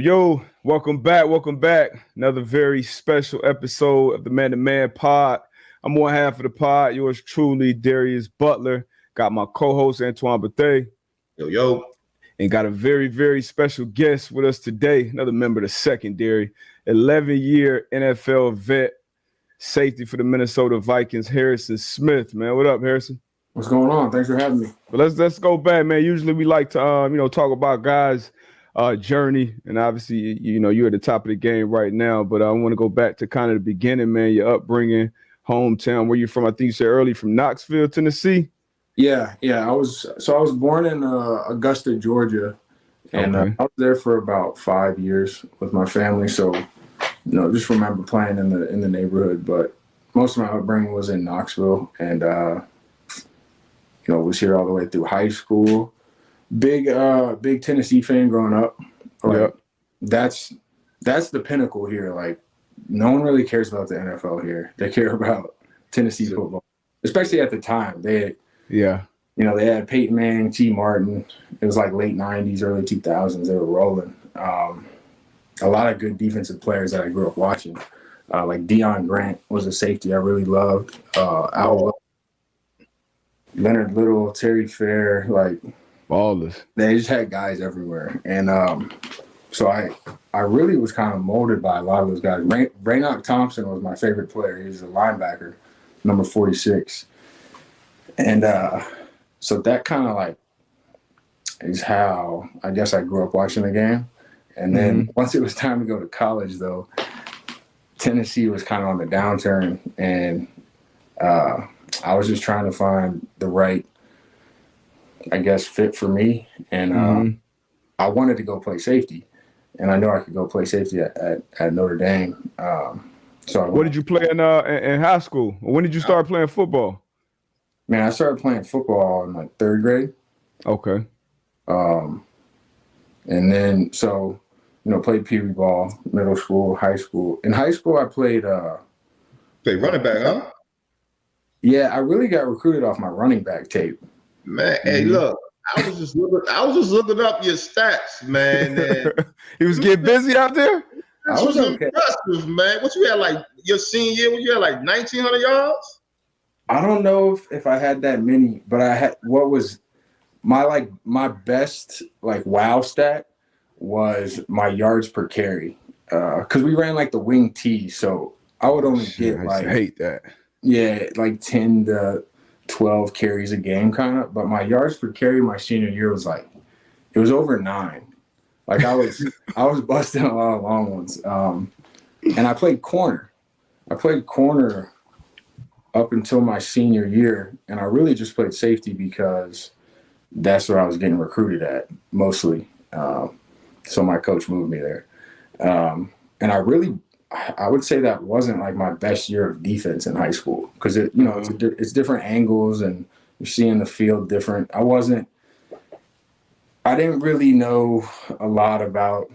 Yo, welcome back. Welcome back. Another very special episode of the Man to Man Pod. I'm one half of the pod. Yours truly, Darius Butler. Got my co-host, Antoine Bethea. Yo. And got a very, very special guest with us today. Another member of the secondary, 11-year NFL vet, safety for the Minnesota Vikings, Harrison Smith. Man, what up, Harrison? What's going on? Thanks for having me. But let's go back, man. Usually we like to talk about guys' journey, and obviously you're at the top of the game right now. But I want to go back to kind of the beginning, man. Your upbringing, hometown, where you're from. I think you said early from Knoxville, Tennessee. Yeah. I was born in Augusta, Georgia, and I was there for about 5 years with my family. So, just remember playing in the neighborhood. But most of my upbringing was in Knoxville, and was here all the way through high school. Big Tennessee fan growing up. Yep. That's the pinnacle here. Like, no one really cares about the NFL here. They care about Tennessee football, especially at the time. They had Peyton Manning, T. Martin. It was like late 90s, early 2000s. They were rolling. A lot of good defensive players that I grew up watching. Like Deion Grant was a safety I really loved. Leonard Little, Terry Fair, like ballers. They just had guys everywhere. And so I really was kind of molded by a lot of those guys. Raynoch Thompson was my favorite player. He was a linebacker, number 46. And so that kind of like is how I guess I grew up watching the game. And then once it was time to go to college, though, Tennessee was kind of on the downturn. And I was just trying to find the right, I guess, fit for me. And I wanted to go play safety. And I know I could go play safety at Notre Dame. What did you play in high school? When did you start playing football? Man, I started playing football in like third grade. Okay. And then, played Pee Wee ball, middle school, high school. In high school, I played Played running back, huh? Yeah, I really got recruited off my running back tape. Man, hey, look, I was just looking up your stats, man. And he was getting busy out there? I was okay. Impressive, man. What you had, like, your senior year, when you had, like, 1,900 yards? I don't know if I had that many, but I had what was my best, like, wow stat was my yards per carry. Because we ran, like, the wing T, so I would only get, like – I hate that. Yeah, like 10 to 12 carries a game kind of. But my yards per carry my senior year was like, it was over 9. Like I was busting a lot of long ones. And I played corner. I played corner up until my senior year. And I really just played safety because that's where I was getting recruited at mostly. So my coach moved me there. And I would say that wasn't like my best year of defense in high school because it's different angles and you're seeing the field different. I didn't really know a lot about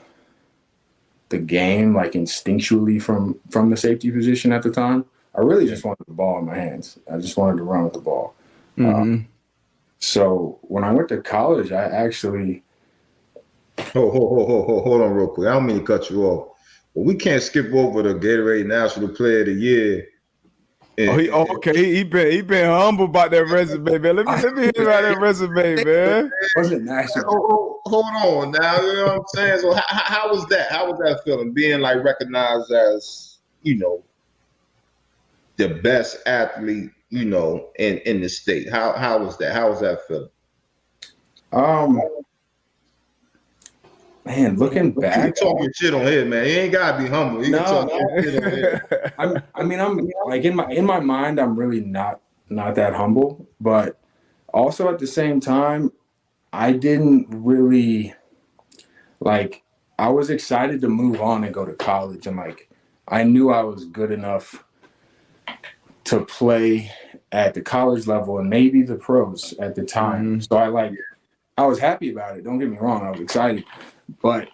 the game like instinctually from the safety position at the time. I really just wanted the ball in my hands. I just wanted to run with the ball. So when I went to college, I actually hold on real quick. I don't mean to cut you off. Well, we can't skip over the Gatorade National Player of the Year. He been humble about that resume, man. Let me hear about that resume, man. Wasn't national. Hold on now. You know what I'm saying? So how was that? How was that feeling? Being like recognized as, the best athlete, in the state. How was that? How was that feeling? Man, looking back, you talking shit on here, man. You ain't gotta be humble. You can talk shit on here. I'm like in my mind, I'm really not that humble, but also at the same time, I didn't really like. I was excited to move on and go to college, and like I knew I was good enough to play at the college level and maybe the pros at the time. So I was happy about it. Don't get me wrong, I was excited. But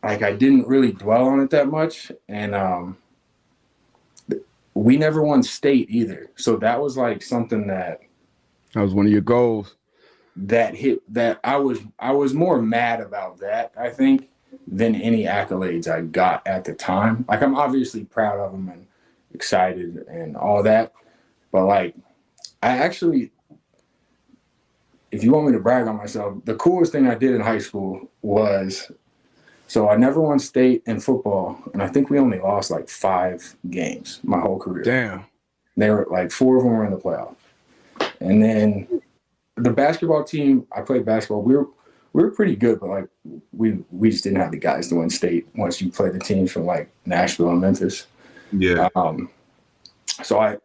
like I didn't really dwell on it that much, and we never won state either. So that was like something that was one of your goals. That I was more mad about that, I think, than any accolades I got at the time. Like, I'm obviously proud of them and excited and all that, but like, I actually, if you want me to brag on myself, the coolest thing I did in high school was, so I never won state in football, and I think we only lost like 5 games my whole career. Damn. They were like 4 of them were in the playoff. And then the basketball team, I played basketball. We were pretty good, but like we just didn't have the guys to win state once you play the teams from like Nashville and Memphis. Yeah. So I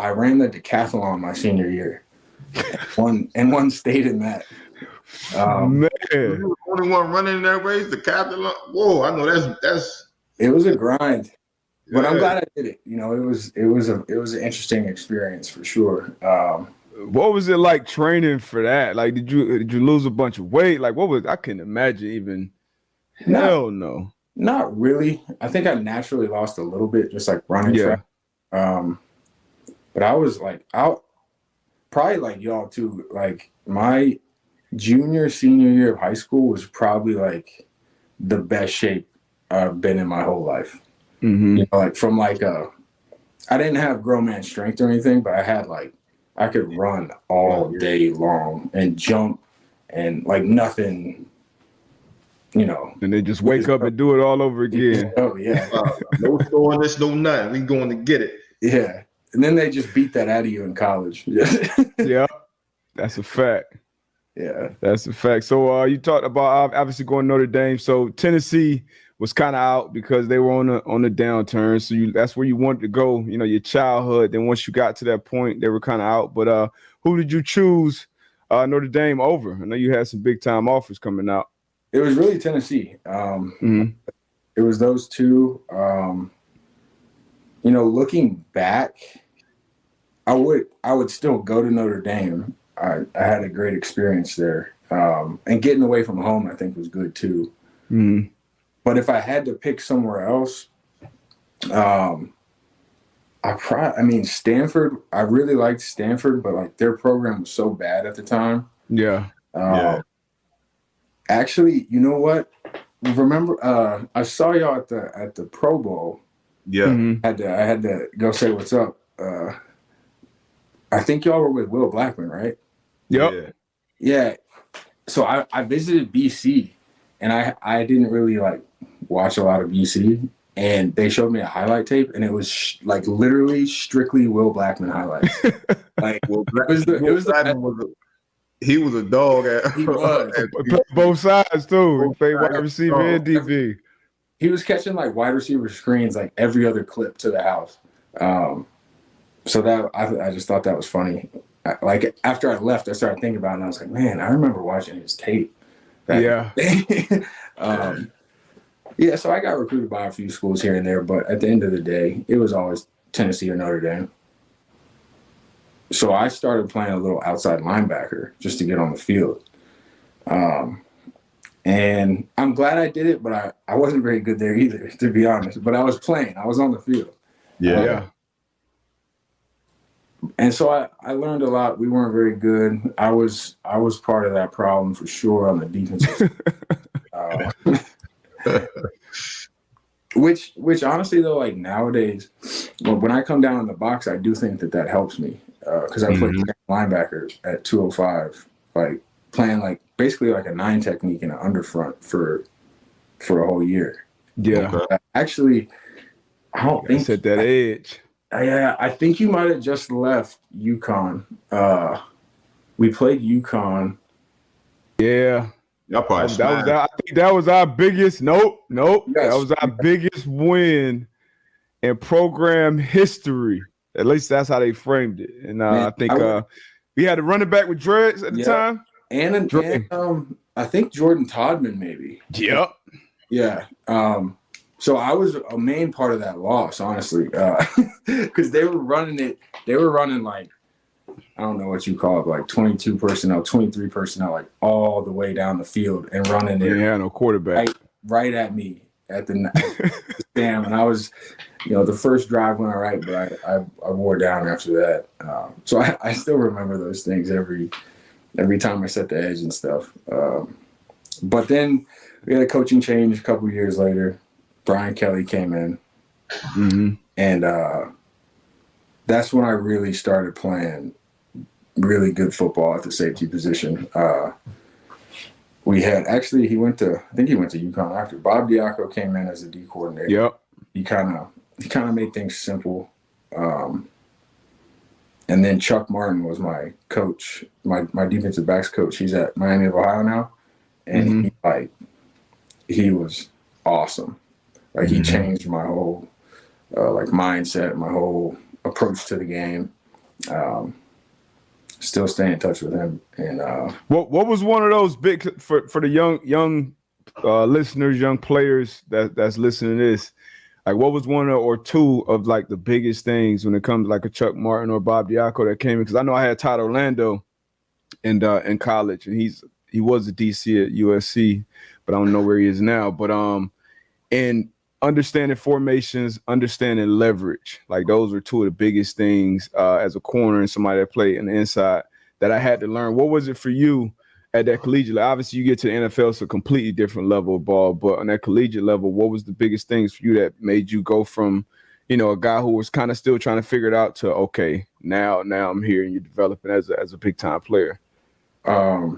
ran the decathlon my senior year. Won state in that. Man. You were the only one running in that race, the captain. Whoa, I know that's. It was a grind, but I'm Yeah. glad I did it. You know, it was an interesting experience for sure. What was it like training for that? Like, did you lose a bunch of weight? Like, what was, I couldn't imagine even. Hell no. Not really. I think I naturally lost a little bit, just like running track. But I was like out, probably like y'all too. Like my senior year of high school was probably like the best shape I've been in my whole life. Mm-hmm. You know, like from like I didn't have grown man strength or anything, but I had like, I could run all day long and jump and like nothing, you know. And then just wake up and do it all over again. Oh yeah. No throwing this, no nothing. We going to get it. Yeah. And then they just beat that out of you in college. Yeah. That's a fact. Yeah. That's a fact. So you talked about obviously going to Notre Dame. So Tennessee was kind of out because they were on the downturn. So that's where you wanted to go, you know, your childhood. Then once you got to that point, they were kind of out. But who did you choose Notre Dame over? I know you had some big time offers coming out. It was really Tennessee. It was those two. You know, looking back, I would still go to Notre Dame. I had a great experience there. And getting away from home, I think, was good too. Mm-hmm. But if I had to pick somewhere else, I mean, Stanford, I really liked Stanford, but like their program was so bad at the time. Yeah. Actually, you know what? Remember, I saw y'all at the Pro Bowl. Yeah. Mm-hmm. I had to go say what's up. I think y'all were with Will Blackman, right? Yep. Yeah. So I visited BC, and I didn't really like watch a lot of BC, and they showed me a highlight tape, and it was like literally strictly Will Blackman highlights. Like he was a dog. He was. Both sides too. He played wide receiver and DB. He was catching like wide receiver screens like every other clip to the house. So that I just thought that was funny. Like after I left, I started thinking about it, and I was like, man, I remember watching his tape. Yeah. Yeah, so I got recruited by a few schools here and there, but at the end of the day, it was always Tennessee or Notre Dame. So I started playing a little outside linebacker just to get on the field. And I'm glad I did it, but I wasn't very good there either, to be honest. But I was playing. I was on the field. Yeah. And so I learned a lot. We weren't very good. I was part of that problem for sure on the defensive which honestly though, like nowadays, when I come down in the box, I do think that helps me because I played linebacker at 205, like playing like basically like a 9 technique in an underfront for a whole year. Yeah. Actually, I don't think at that edge. Yeah, I think you might have just left UConn. We played UConn. Yeah. I think that was our biggest. Nope. Yes. That was our biggest win in program history. At least that's how they framed it. And I think we had a running back with dreads at the time. And I think Jordan Todman maybe. Yep. Yeah. So I was a main part of that loss, honestly, because they were running it. They were running like, I don't know what you call it, like 22 personnel, 23 personnel, like all the way down the field and running it. Yeah, no quarterback. Right at me at the stand. And I was, the first drive went all right, but I wore down after that. So I still remember those things every time I set the edge and stuff. But then we had a coaching change a couple years later. Brian Kelly came in, and that's when I really started playing really good football at the safety position. We had actually I think he went to UConn after. Bob Diaco came in as a D coordinator. Yep. He kind of made things simple. And then Chuck Martin was my coach, my defensive backs coach. He's at Miami of Ohio now, and he was awesome. Like he changed my whole mindset, my whole approach to the game. Still stay in touch with him. And what was one of those big for the young listeners, young players that's listening to this? Like, what was one or two of like the biggest things when it comes to like a Chuck Martin or Bob Diaco that came in? Because I know I had Todd Orlando in college, and he was a DC at USC, but I don't know where he is now. But and understanding formations, understanding leverage, like those are two of the biggest things as a corner and somebody that played in the inside that I had to learn. What was it for you at that collegiate level? Obviously, you get to the NFL, it's a completely different level of ball. But on that collegiate level, what was the biggest things for you that made you go from, a guy who was kind of still trying to figure it out to, okay, now I'm here and you're developing as a big time player? I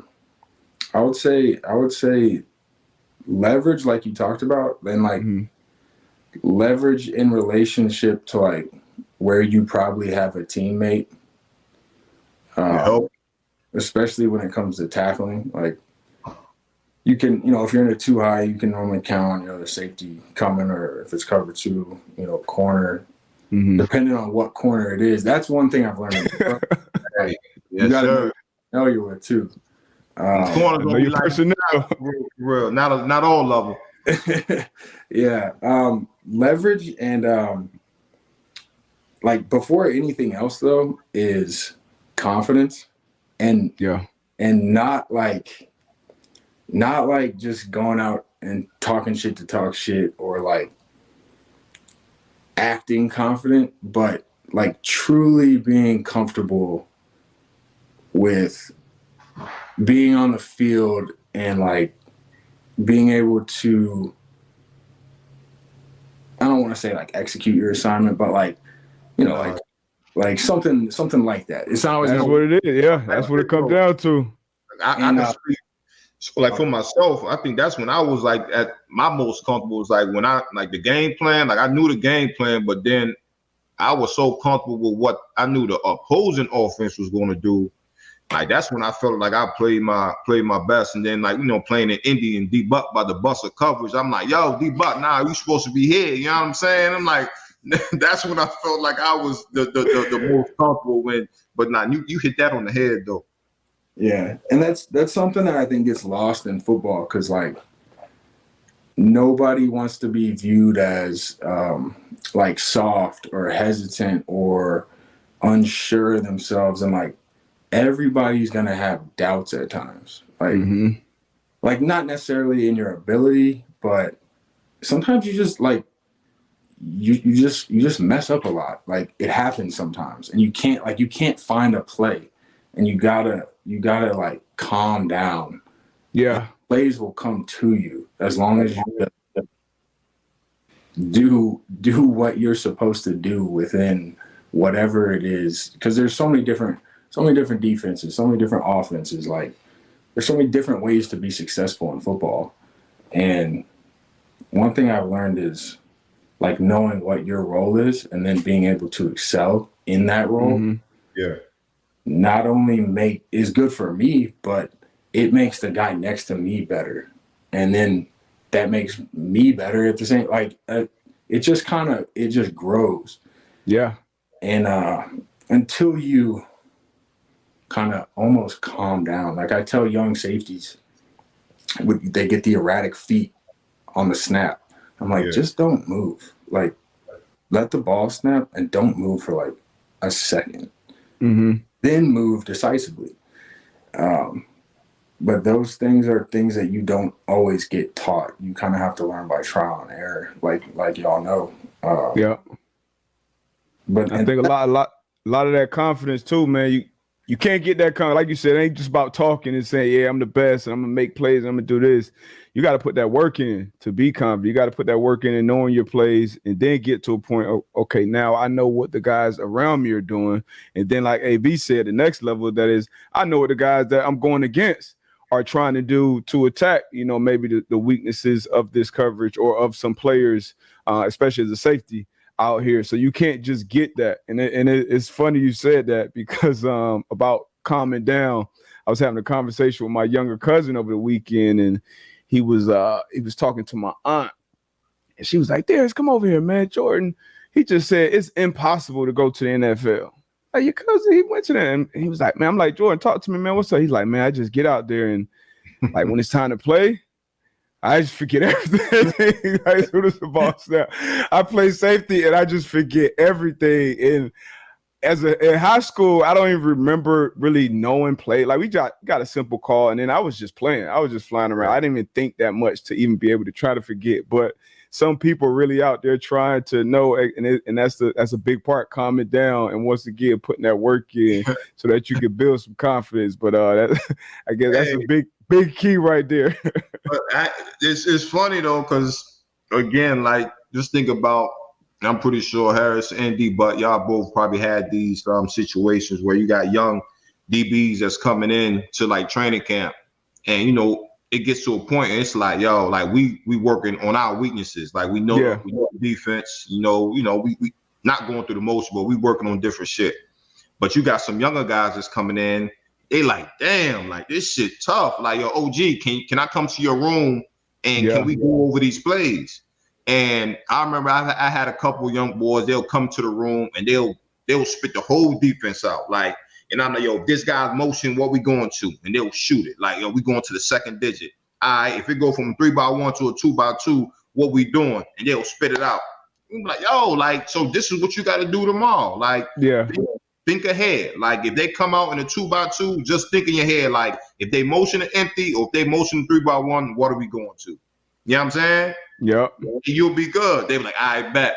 would say leverage, like you talked about, and like leverage in relationship to like where you probably have a teammate. Especially when it comes to tackling, like you can, if you're in a too high, you can normally count on the safety coming, or if it's cover two, corner, depending on what corner it is. That's one thing I've learned. You gotta know you're with too. Corners gonna be like real, not all of them. Yeah, leverage and like before anything else though is confidence. And not like just going out and talking shit to talk shit or like acting confident, but like truly being comfortable with being on the field and like being able to, I don't want to say like execute your assignment, but like, like something like that. It's not always what it is. Yeah, that's what it comes down to. I can speak, like for myself. I think that's when I was like at my most comfortable. Was like when I like the game plan. Like I knew the game plan, but then I was so comfortable with what I knew the opposing offense was going to do. Like that's when I felt like I played my best. And then like playing in Indy and D-Buck by the bus of coverage, I'm like, yo, D-Buck, nah, you supposed to be here. You know what I'm saying? I'm like. That's when I felt like I was the most comfortable when, but nah, you hit that on the head though. Yeah, and that's something that I think gets lost in football because like nobody wants to be viewed as like soft or hesitant or unsure of themselves, and like everybody's gonna have doubts at times, like like not necessarily in your ability, but sometimes you just like. You just mess up a lot. Like it happens sometimes, and you can't find a play, and you gotta like calm down. Yeah, plays will come to you as long as you do what you're supposed to do within whatever it is. Because there's so many different defenses, so many different offenses. Like there's so many different ways to be successful in football, and one thing I've learned is. Like knowing what your role is and then being able to excel in that role. Yeah. Not only is good for me, but it makes the guy next to me better. And then that makes me better at the same, like it just grows. Yeah. And until you kind of almost calm down, like I tell young safeties, they get the erratic feet on the snap. I'm like, just don't move. Like, let the ball snap and don't move for like a second. Then move decisively. But those things are things that you don't always get taught. You kind of have to learn by trial and error, like y'all know. Yeah. But I think a lot of that confidence too, man. You can't get that kind of, like you said, it ain't just about talking and saying, yeah, I'm the best and I'm gonna make plays, and I'm gonna do this. You got to put that work in to be confident. You got to put that work in and knowing your plays, and then get to a point of, okay, now I know what the guys around me are doing. And then, like AB said, the next level of that is I know what the guys that I'm going against are trying to do to attack, maybe the weaknesses of this coverage or of some players, especially as a safety out here. So you can't just get that. And it's funny you said that, because about calming down, I was having a conversation with my younger cousin over the weekend, and he was talking to my aunt, and she was like, Darius, come over here, man. Jordan, he just said it's impossible to go to the NFL. Like, your cousin, he went to that, and he was like, man, I'm like, Jordan, talk to me, man. What's up? He's like, man, I just get out there, and like when it's time to play, I just forget everything. As soon as the ball snap, I play safety and I just forget everything. And in high school, I don't even remember really knowing play. Like, we got a simple call, and then I was just playing. I was just flying around. I didn't even think that much to even be able to try to forget. But some people really out there trying to know, and that's a big part, calming down, and once again putting that work in so that you can build some confidence. But I guess that's a big key right there. But it's funny though, because again, like, just think about, I'm pretty sure Harris and D, but y'all both probably had these situations where you got young DBs that's coming in to like training camp, and it gets to a point and it's like, yo, like we working on our weaknesses. Like, we know the defense, we not going through the motion, but we working on different shit. But you got some younger guys that's coming in, they like, damn, like, this shit tough. Like, yo, OG, can I come to your room and can we go over these plays? And I remember I had a couple young boys, they'll come to the room and they'll spit the whole defense out. Like, and I'm like, yo, this guy's motion, what we going to? And they'll shoot it. Like, yo, we going to the second digit. All right, if it go from 3x1 to a 2x2, what we doing? And they'll spit it out. I'm like, yo, like, so this is what you got to do tomorrow. Like, think ahead. Like, if they come out in a 2x2, just think in your head, like, if they motion it empty or if they motion 3x1, what are we going to? You know what I'm saying? Yep. You'll be good. They be like, I bet.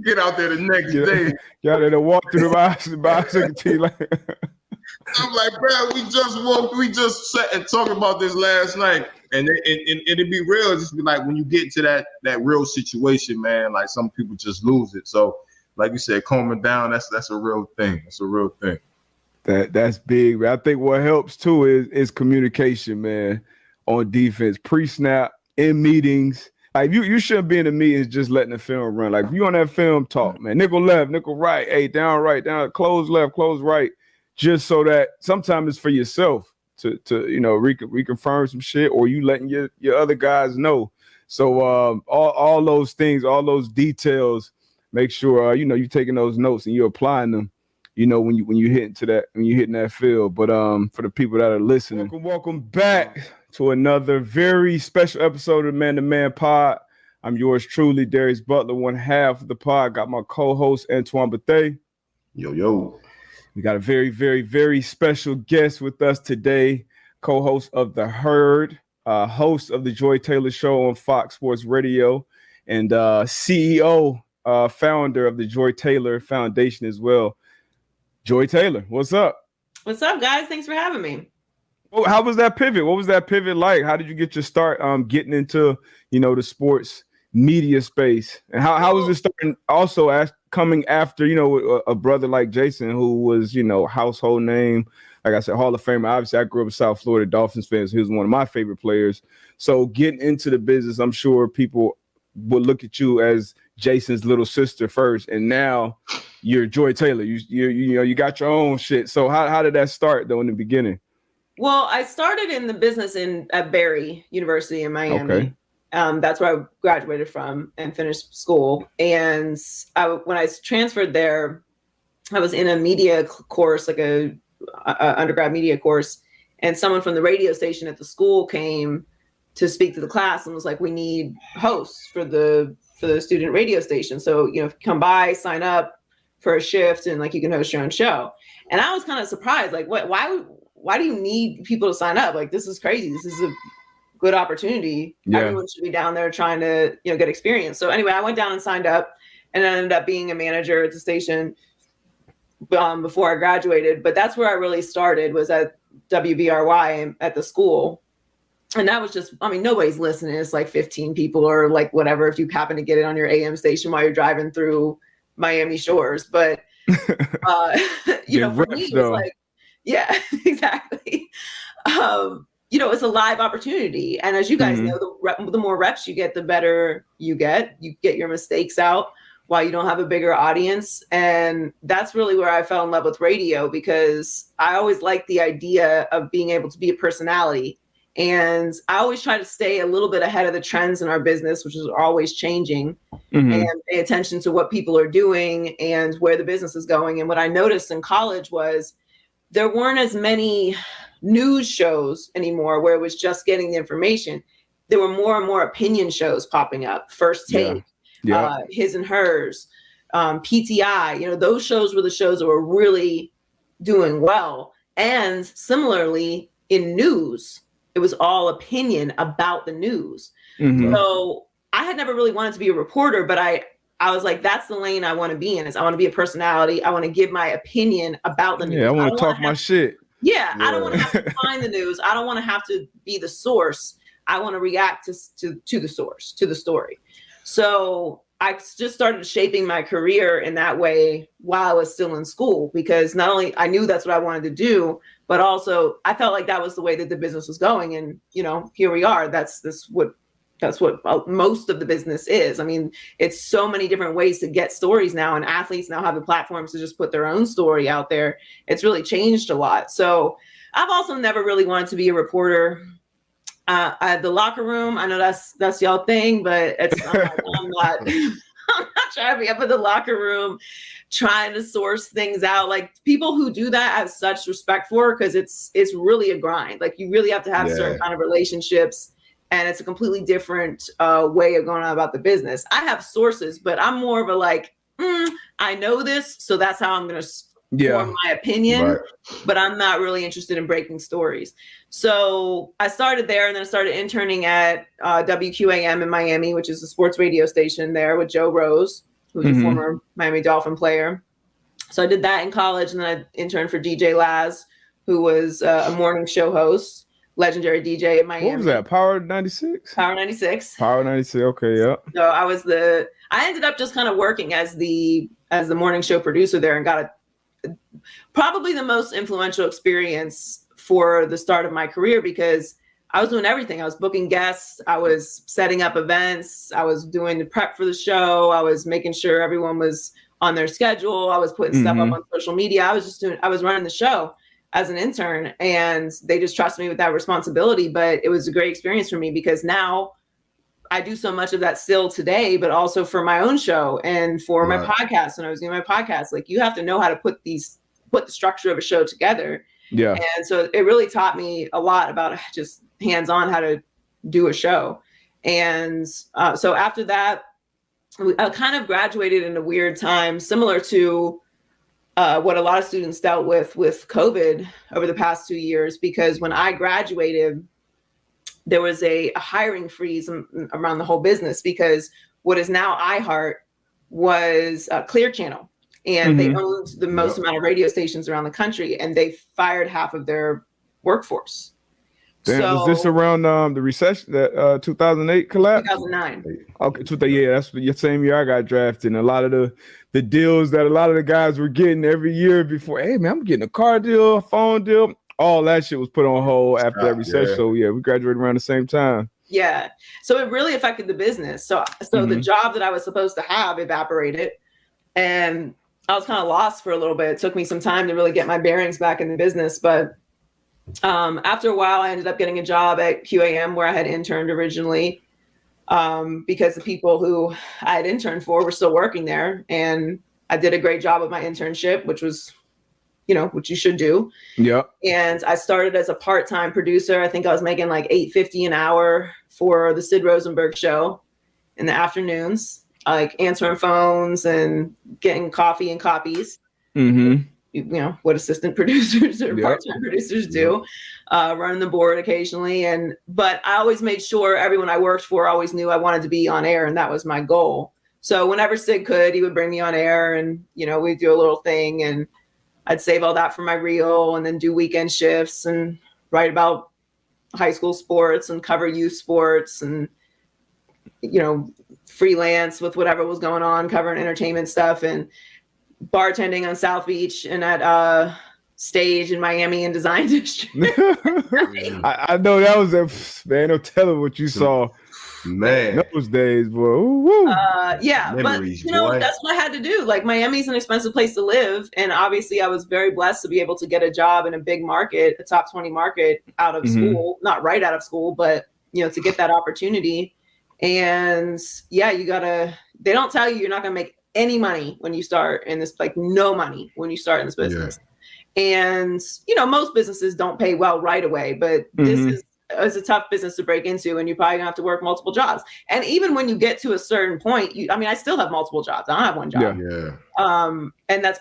Get out there the next day. Y'all there to walk through the bicycle team. Like, I'm like, bro, we just sat and talked about this last night. And it'd be real. Just be like, when you get to that real situation, man, like, some people just lose it. So, like you said, calming down, that's a real thing. That's a real thing. That's big. I think what helps too is communication, man, on defense, pre-snap, in meetings. Like, you shouldn't be in the meetings just letting the film run. Like, if you on that film, talk, man. Nickel left, nickel right, hey, down right, down, close left, close right. Just so that sometimes it's for yourself to reconfirm some shit, or you letting your other guys know. So all those things, all those details, make sure you're taking those notes and you're applying them. When you hitting that field. But for the people that are listening, welcome back to another very special episode of Man to Man Pod. I'm yours truly, Darius Butler, one half of the pod. Got my co-host Antoine Bethea. Yo. We got a very, very, very special guest with us today, co-host of The Herd, host of the Joy Taylor Show on Fox Sports Radio, and CEO, founder of the Joy Taylor Foundation as well. Joy Taylor, what's up? What's up, guys? Thanks for having me. Well, how was that pivot? What was that pivot like? How did you get your start getting into, the sports media space? And how was it starting also coming after, a brother like Jason, who was, household name, like I said, Hall of Famer. Obviously, I grew up in South Florida, Dolphins fans. He was one of my favorite players. So getting into the business, I'm sure people would look at you as Jason's little sister first, and now you're Joy Taylor. You got your own shit. So how did that start though in the beginning? Well, I started in the business at Barry University in Miami. Okay. That's where I graduated from and finished school. And when I transferred there, I was in a media course, like a undergrad media course, and someone from the radio station at the school came to speak to the class and was like, we need hosts for the student radio station. So, come by, sign up for a shift, and like, you can host your own show. And I was kind of surprised, like, why do you need people to sign up? Like, this is crazy. This is a good opportunity. Yeah. Everyone should be down there trying to, get experience. So anyway, I went down and signed up, and I ended up being a manager at the station. before I graduated. But that's where I really started, was at WBRY at the school. And that was just, I mean, nobody's listening. It's like 15 people or like whatever, if you happen to get it on your AM station while you're driving through Miami shores. But, you know, for me, it was like, yeah, exactly. You know, it's a live opportunity. And as you guys know, the more reps you get, the better you get. You get your mistakes out while you don't have a bigger audience. And that's really where I fell in love with radio, because I always liked the idea of being able to be a personality. And I always try to stay a little bit ahead of the trends in our business, which is always changing, and pay attention to what people are doing and where the business is going. And what I noticed in college was there weren't as many news shows anymore where it was just getting the information. There were more and more opinion shows popping up. First Take, His and Hers, PTI. You know, those shows were the shows that were really doing well. And similarly, in news, it was all opinion about the news. So I had never really wanted to be a reporter, but I was like, that's the lane I want to be in. Is I want to be a personality. I want to give my opinion about the news. Yeah, I want to talk my shit. Yeah, I don't want to have to find the news. I don't want to have to be the source. I want to react to the source, to the story. So I just started shaping my career in that way while I was still in school, because not only I knew that's what I wanted to do, but also I felt like that was the way that the business was going. And, you know, here we are. That's what most of the business is. I mean, it's so many different ways to get stories now, and athletes now have the platforms to just put their own story out there. It's really changed a lot. So I've also never really wanted to be a reporter. At the locker room, I know that's y'all thing, but I'm not trying to be up in the locker room trying to source things out. Like, people who do that I have such respect for, because it's really a grind. Like, you really have to have certain kind of relationships, and it's a completely different way of going on about the business. I have sources, but I'm more of a like, I know this, so that's how I'm going to form my opinion, but I'm not really interested in breaking stories. So I started there, and then I started interning at WQAM in Miami, which is a sports radio station there, with Joe Rose, who's a former Miami Dolphin player. So I did that in college, and then I interned for DJ Laz, who was a morning show host, legendary DJ in Miami. What was that? Power 96? Power 96. Power 96. Okay, yeah. So I ended up just kind of working as the morning show producer there, and got probably the most influential experience for the start of my career, because I was doing everything. I was booking guests. I was setting up events. I was doing the prep for the show. I was making sure everyone was on their schedule. I was putting stuff up on social media. I was running the show as an intern, and they just trusted me with that responsibility. But it was a great experience for me, because now I do so much of that still today, but also for my own show and for my podcast. When I was doing my podcast, like, you have to know how to put the structure of a show together. Yeah. And so it really taught me a lot about just hands-on how to do a show. And so after that, I kind of graduated in a weird time, similar to what a lot of students dealt with COVID over the past 2 years, because when I graduated, there was a hiring freeze around the whole business, because what is now iHeart was Clear Channel. And they owned the most amount of radio stations around the country, and they fired half of their workforce. Damn, was this around the recession, that 2008 collapse? 2009. Okay, yeah, that's the same year I got drafted. And a lot of the deals that a lot of the guys were getting every year before, hey man, I'm getting a car deal, a phone deal, all that shit was put on hold after that recession. Yeah. So yeah, we graduated around the same time. Yeah, so it really affected the business. So the job that I was supposed to have evaporated, and I was kind of lost for a little bit. It took me some time to really get my bearings back in the business. But after a while, I ended up getting a job at QAM, where I had interned originally, because the people who I had interned for were still working there. And I did a great job of my internship, which was, what you should do. Yeah. And I started as a part-time producer. I think I was making like $8.50 an hour for the Sid Rosenberg show in the afternoons. Like answering phones and getting coffee and copies, what assistant producers or part-time producers do, running the board occasionally. But I always made sure everyone I worked for always knew I wanted to be on air, and that was my goal. So whenever Sid could, he would bring me on air, and we'd do a little thing. And I'd save all that for my reel and then do weekend shifts and write about high school sports and cover youth sports and, you know, freelance with whatever was going on, covering entertainment stuff and bartending on South Beach and at Stage in Miami and Design District. I know that was man, no telling what you saw. Man, those days, boy. Ooh, yeah, memories, but you know, boy. that's what I had to do. Like Miami's an expensive place to live, and obviously I was very blessed to be able to get a job in a big market, a top 20 market out of school, not right out of school, but you know, to get that opportunity. And yeah, they don't tell you you're not gonna make any money when you start in this, like no money when you start in this business. Yeah. And you know, most businesses don't pay well right away, but this is it's a tough business to break into, and you're probably gonna have to work multiple jobs. And even when you get to a certain point, I still have multiple jobs. I don't have one job. And that's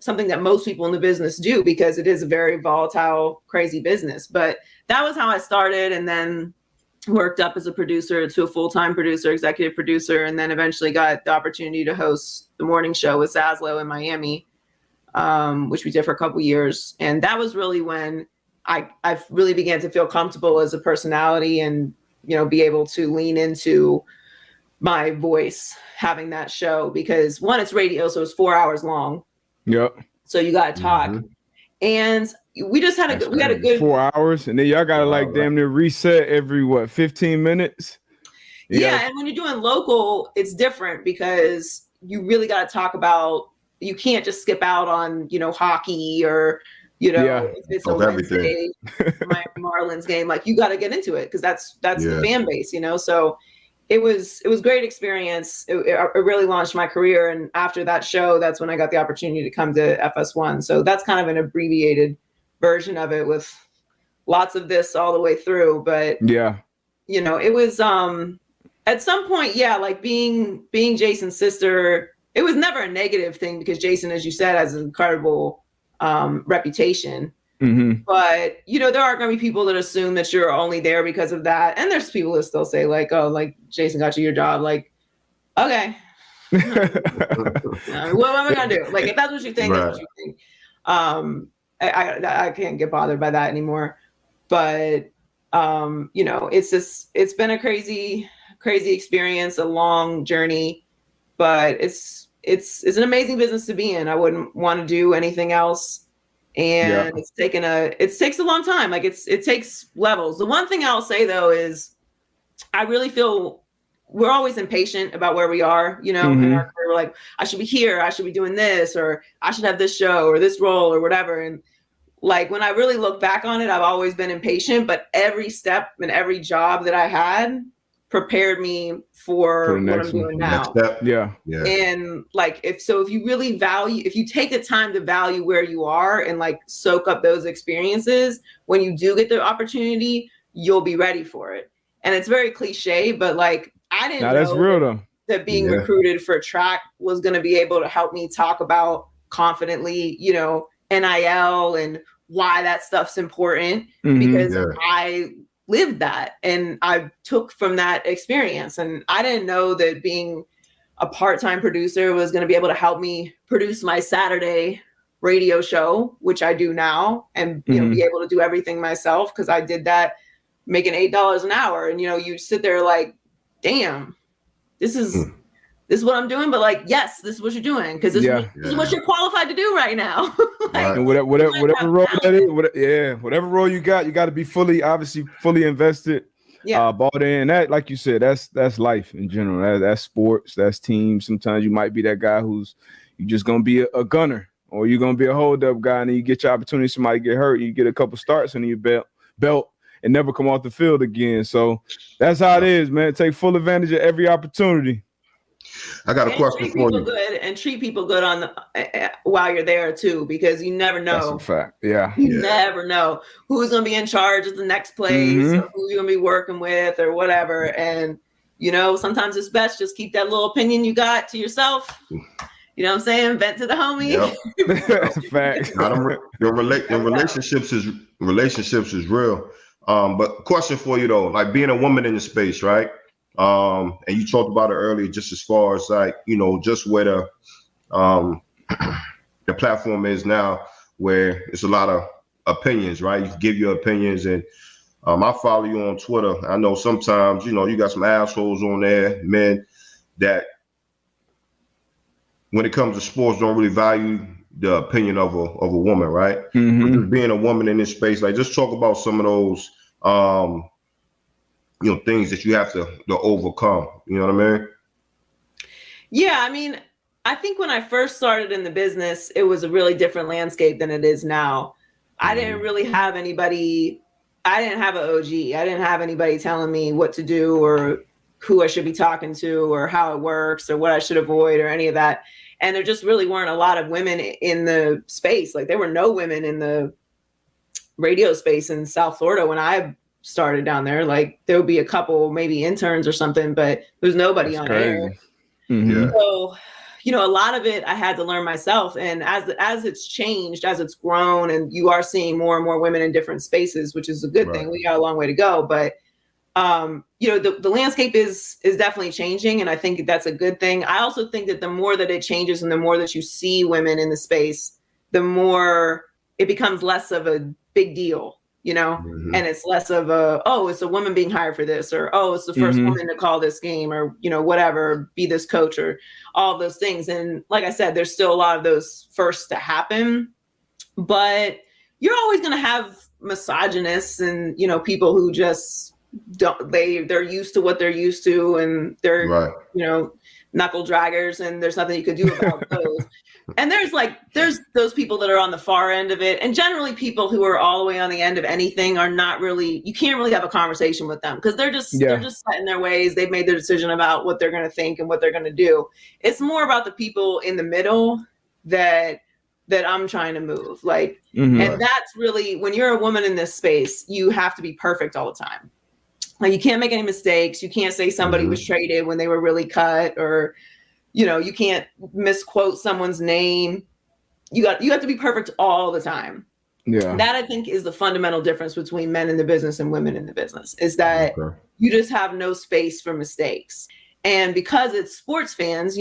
something that most people in the business do because it is a very volatile, crazy business. But that was how I started, and then worked up as a producer to a full-time producer, executive producer, and then eventually got the opportunity to host the morning show with Zaslow in Miami, which we did for a couple years. And that was really when I really began to feel comfortable as a personality and, you know, be able to lean into my voice having that show because one, it's radio, so it's 4 hours long. Yep. So you got to talk. And we just had we had a good 4 hours, and then y'all got to like damn near reset every 15 minutes. Yeah. And when you're doing local, it's different because you really got to talk about, you can't just skip out on, you know, hockey or, you know, if it's a Wednesday, my Marlins game, like you got to get into it because that's the fan base, you know. So it was great experience. It really launched my career, and after that show, that's when I got the opportunity to come to FS1. So that's kind of an abbreviated version of it with lots of this all the way through. But you know, it was at some point, like being Jason's sister. It was never a negative thing because Jason, as you said, has an incredible reputation. But you know, there are going to be people that assume that you're only there because of that, and there's people that still say like, "Oh, like Jason got you your job." Like, okay, what am I going to do? Like, if that's what you think, that's what you think. I can't get bothered by that anymore. But you know, it's been a crazy experience, a long journey, but it's an amazing business to be in. I wouldn't want to do anything else. And it takes a long time. Like it takes levels. The one thing I'll say though is I really feel we're always impatient about where we are, you know, in our career. We're like, I should be here, I should be doing this, or I should have this show or this role or whatever. And like when I really look back on it, I've always been impatient, but every step and every job that I had prepared me for what I'm doing now. And like, if you take the time to value where you are and like soak up those experiences, when you do get the opportunity, you'll be ready for it. And it's very cliche, but like, I didn't know that's real though. That being recruited for track was going to be able to help me talk about confidently, you know, NIL and why that stuff's important because I lived that and I took from that experience. And I didn't know that being a part-time producer was going to be able to help me produce my Saturday radio show, which I do now, and you know, be able to do everything myself because I did that making $8 an hour. And you know, you sit there like, damn, this is what I'm doing, but like, yes, this is what you're doing because this is what you're qualified to do right now. Like, and whatever role that is, whatever role you got to be fully invested, bought in. That, like you said, that's life in general. That's sports, that's teams. Sometimes you might be that guy you're just gonna be a gunner, or you're gonna be a hold up guy, and then you get your opportunity. Somebody get hurt, you get a couple starts under your belt. And never come off the field again. So that's how it is, man. Take full advantage of every opportunity. I got a question for you. And treat people good while you're there too, because you never know. That's a fact. Yeah. You never know who's going to be in charge of the next place, or who you're going to be working with, or whatever. And you know, sometimes it's best just keep that little opinion you got to yourself. You know what I'm saying? Vent to the homie. That's a fact. Your relationships is real. But question for you though, like being a woman in the space, right? And you talked about it earlier, just as far as like, you know, just where the the platform is now, where it's a lot of opinions, right? You can give your opinions, and I follow you on Twitter. I know sometimes, you got some assholes on there, men, that when it comes to sports don't really value the opinion of a woman, right? Mm-hmm. Just being a woman in this space, like, just talk about some of those things that you have to overcome. You know what I mean? Yeah, I mean, I think when I first started in the business, it was a really different landscape than it is now. I didn't really have anybody. I didn't have an OG. I didn't have anybody telling me what to do or who I should be talking to or how it works or what I should avoid or any of that. And there just really weren't a lot of women in the space. Like, there were no women in the radio space in South Florida when I started down there. Like, there would be a couple, maybe interns or something, but there's nobody on air. Mm-hmm. So, a lot of it I had to learn myself. And as it's changed, as it's grown, and you are seeing more and more women in different spaces, which is a good thing. We got a long way to go, but the landscape is definitely changing, and I think that's a good thing. I also think that the more that it changes and the more that you see women in the space, the more it becomes less of a big deal, and it's less of it's a woman being hired for this, or it's the first woman to call this game, or whatever, be this coach, or all those things. And like I said, there's still a lot of those firsts to happen, but you're always going to have misogynists and people who just they're used to what they're used to, and they're knuckle draggers, and there's nothing you could do about those. And there's those people that are on the far end of it, and generally people who are all the way on the end of anything are not really, you can't really have a conversation with them, because they're just set in their ways. They've made their decision about what they're going to think and what they're going to do. It's more about the people in the middle that I'm trying to move, and that's really, when you're a woman in this space, you have to be perfect all the time. Like, you can't make any mistakes. You can't say somebody was traded when they were really cut, or, you can't misquote someone's name. You have to be perfect all the time. Yeah. That, I think, is the fundamental difference between men in the business and women in the business, is that you just have no space for mistakes. And because it's sports fans,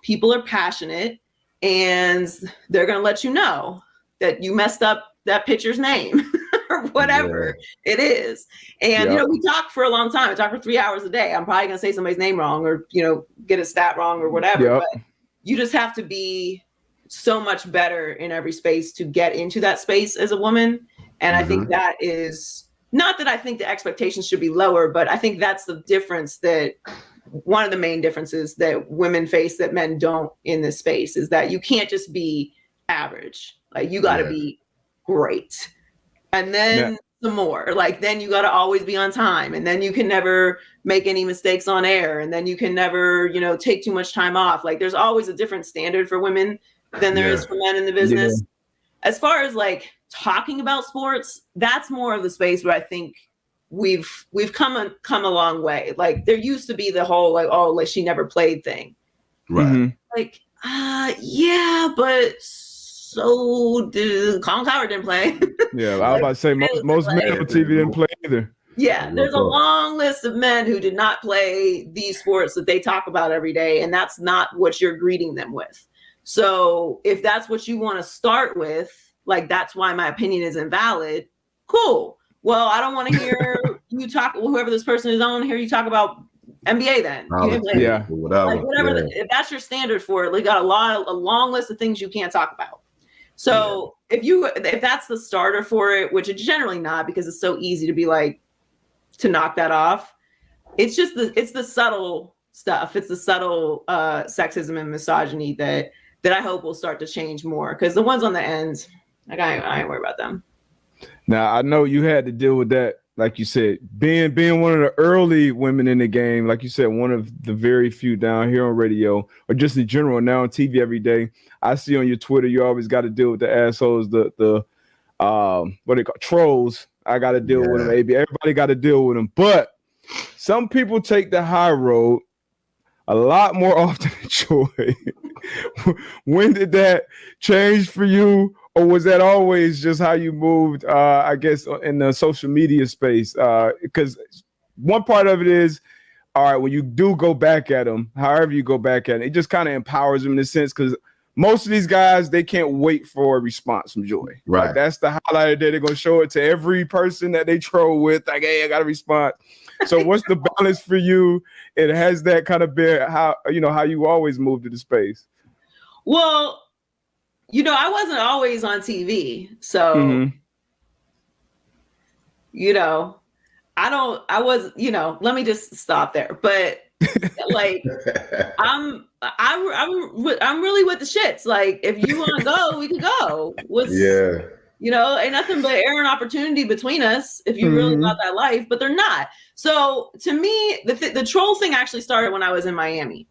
people are passionate, and they're going to let you know that you messed up that pitcher's name. Or whatever it is. And, we talk for a long time. I talk for 3 hours a day. I'm probably going to say somebody's name wrong, or, get a stat wrong or whatever. But you just have to be so much better in every space to get into that space as a woman. And I think that is, not that I think the expectations should be lower, but I think that's the difference, that one of the main differences that women face that men don't in this space, is that you can't just be average. Like, you got to be great. And then some more, then you got to always be on time, and then you can never make any mistakes on air, and then you can never, take too much time off. Like, there's always a different standard for women than there is for men in the business. As far as talking about sports, that's more of the space where I think we've come a long way. Like, there used to be the whole she never played thing, right? But so Colin Coward didn't play. Yeah, I was about to say most men on TV didn't play either. Yeah, there's a long list of men who did not play these sports that they talk about every day, and that's not what you're greeting them with. So if that's what you want to start with, that's why my opinion is invalid. Cool. Well, I don't want to hear you talk. Whoever this person is, I want to hear you talk about NBA then. Whatever. If that's your standard for it, we got a long list of things you can't talk about. So if that's the starter for it, which it's generally not, because it's so easy to be to knock that off. It's just it's the subtle stuff. It's the subtle sexism and misogyny that I hope will start to change more, because the ones on the end, I ain't worried about them. Now, I know you had to deal with that, like you said, being one of the early women in the game, like you said, one of the very few down here on radio, or just in general now on TV every day. I see on your Twitter, you always got to deal with the assholes, the what they call trolls. I got to deal with them. Everybody got to deal with them. But some people take the high road a lot more often than Joy. When did that change for you? Or was that always just how you moved, I guess, in the social media space? Because one part of it is, all right, when you do go back at them, however you go back at it, it just kind of empowers them in a sense, because most of these guys, they can't wait for a response from Joy. Right. Like, that's the highlight that they're gonna show it to every person that they troll with. Like, hey, I got a response. So what's the balance for you? It has that kind of been how you always moved to the space. Well, I wasn't always on TV. So let me just stop there. But like I'm really with the shits. Like, if you want to go, we can go. Ain't nothing but air and opportunity between us if you really got that life, but they're not. So to me, the troll thing actually started when I was in Miami.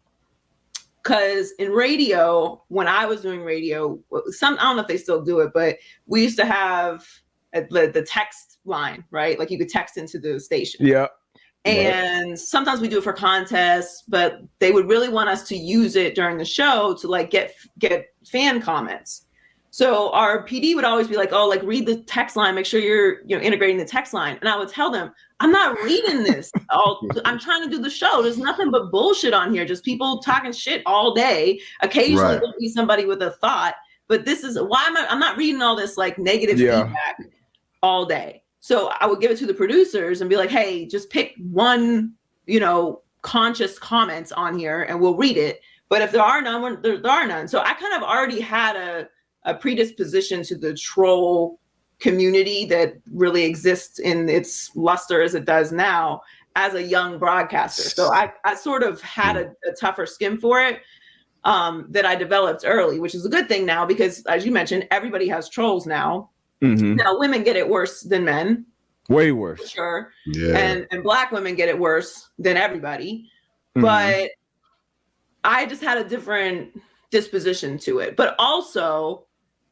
Because in radio, when I was doing radio, I don't know if they still do it, but we used to have the text line, right? Like, you could text into the station. Yeah. And sometimes we do it for contests, but they would really want us to use it during the show to like get fan comments. So our PD would always be like, oh, like, read the text line, make sure you're integrating the text line. And I would tell them, I'm not reading this. I'm trying to do the show. There's nothing but bullshit on here. Just people talking shit all day. Occasionally there'll be somebody with a thought, but this is why I'm not reading all this like negative feedback all day. So I would give it to the producers and be like, hey, just pick one, conscious comments on here and we'll read it. But if there are none, there are none. So I kind of already had a predisposition to the troll community that really exists in its luster as it does now as a young broadcaster. So I sort of had a tougher skin for it that I developed early, which is a good thing now because, as you mentioned, everybody has trolls now. Now, women get it worse than men. Way worse. For sure. Yeah. And Black women get it worse than everybody. But I just had a different disposition to it. But also,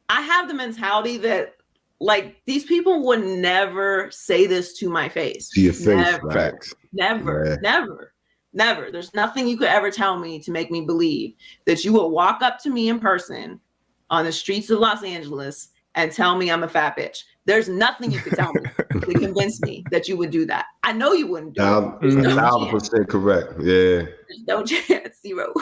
I have the mentality that, like, these people would never say this to my face. To your face. Never. Facts. Never. There's nothing you could ever tell me to make me believe that you will walk up to me in person on the streets of Los Angeles and tell me I'm a fat bitch. There's nothing you could tell me to convince me that you would do that. I know you wouldn't do it. 1,000% correct. Yeah. There's no chance, zero.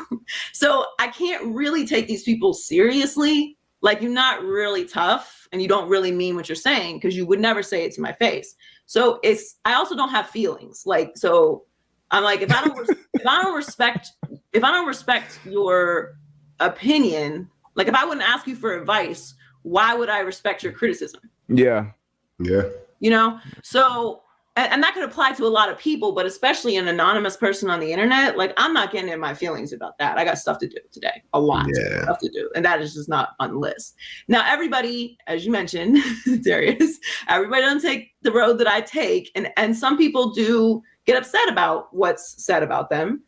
So I can't really take these people seriously. Like, you're not really tough and you don't really mean what you're saying because you would never say it to my face. So I also don't have feelings. Like, so I'm like, if I don't respect your opinion, like, if I wouldn't ask you for advice, why would I respect your criticism? Yeah. So, and that could apply to a lot of people, but especially an anonymous person on the internet. Like, I'm not getting in my feelings about that. I got stuff to do today, a lot of stuff to do. And that is just not on the list. Now, everybody, as you mentioned, Darius, everybody doesn't take the road that I take. And some people do get upset about what's said about them.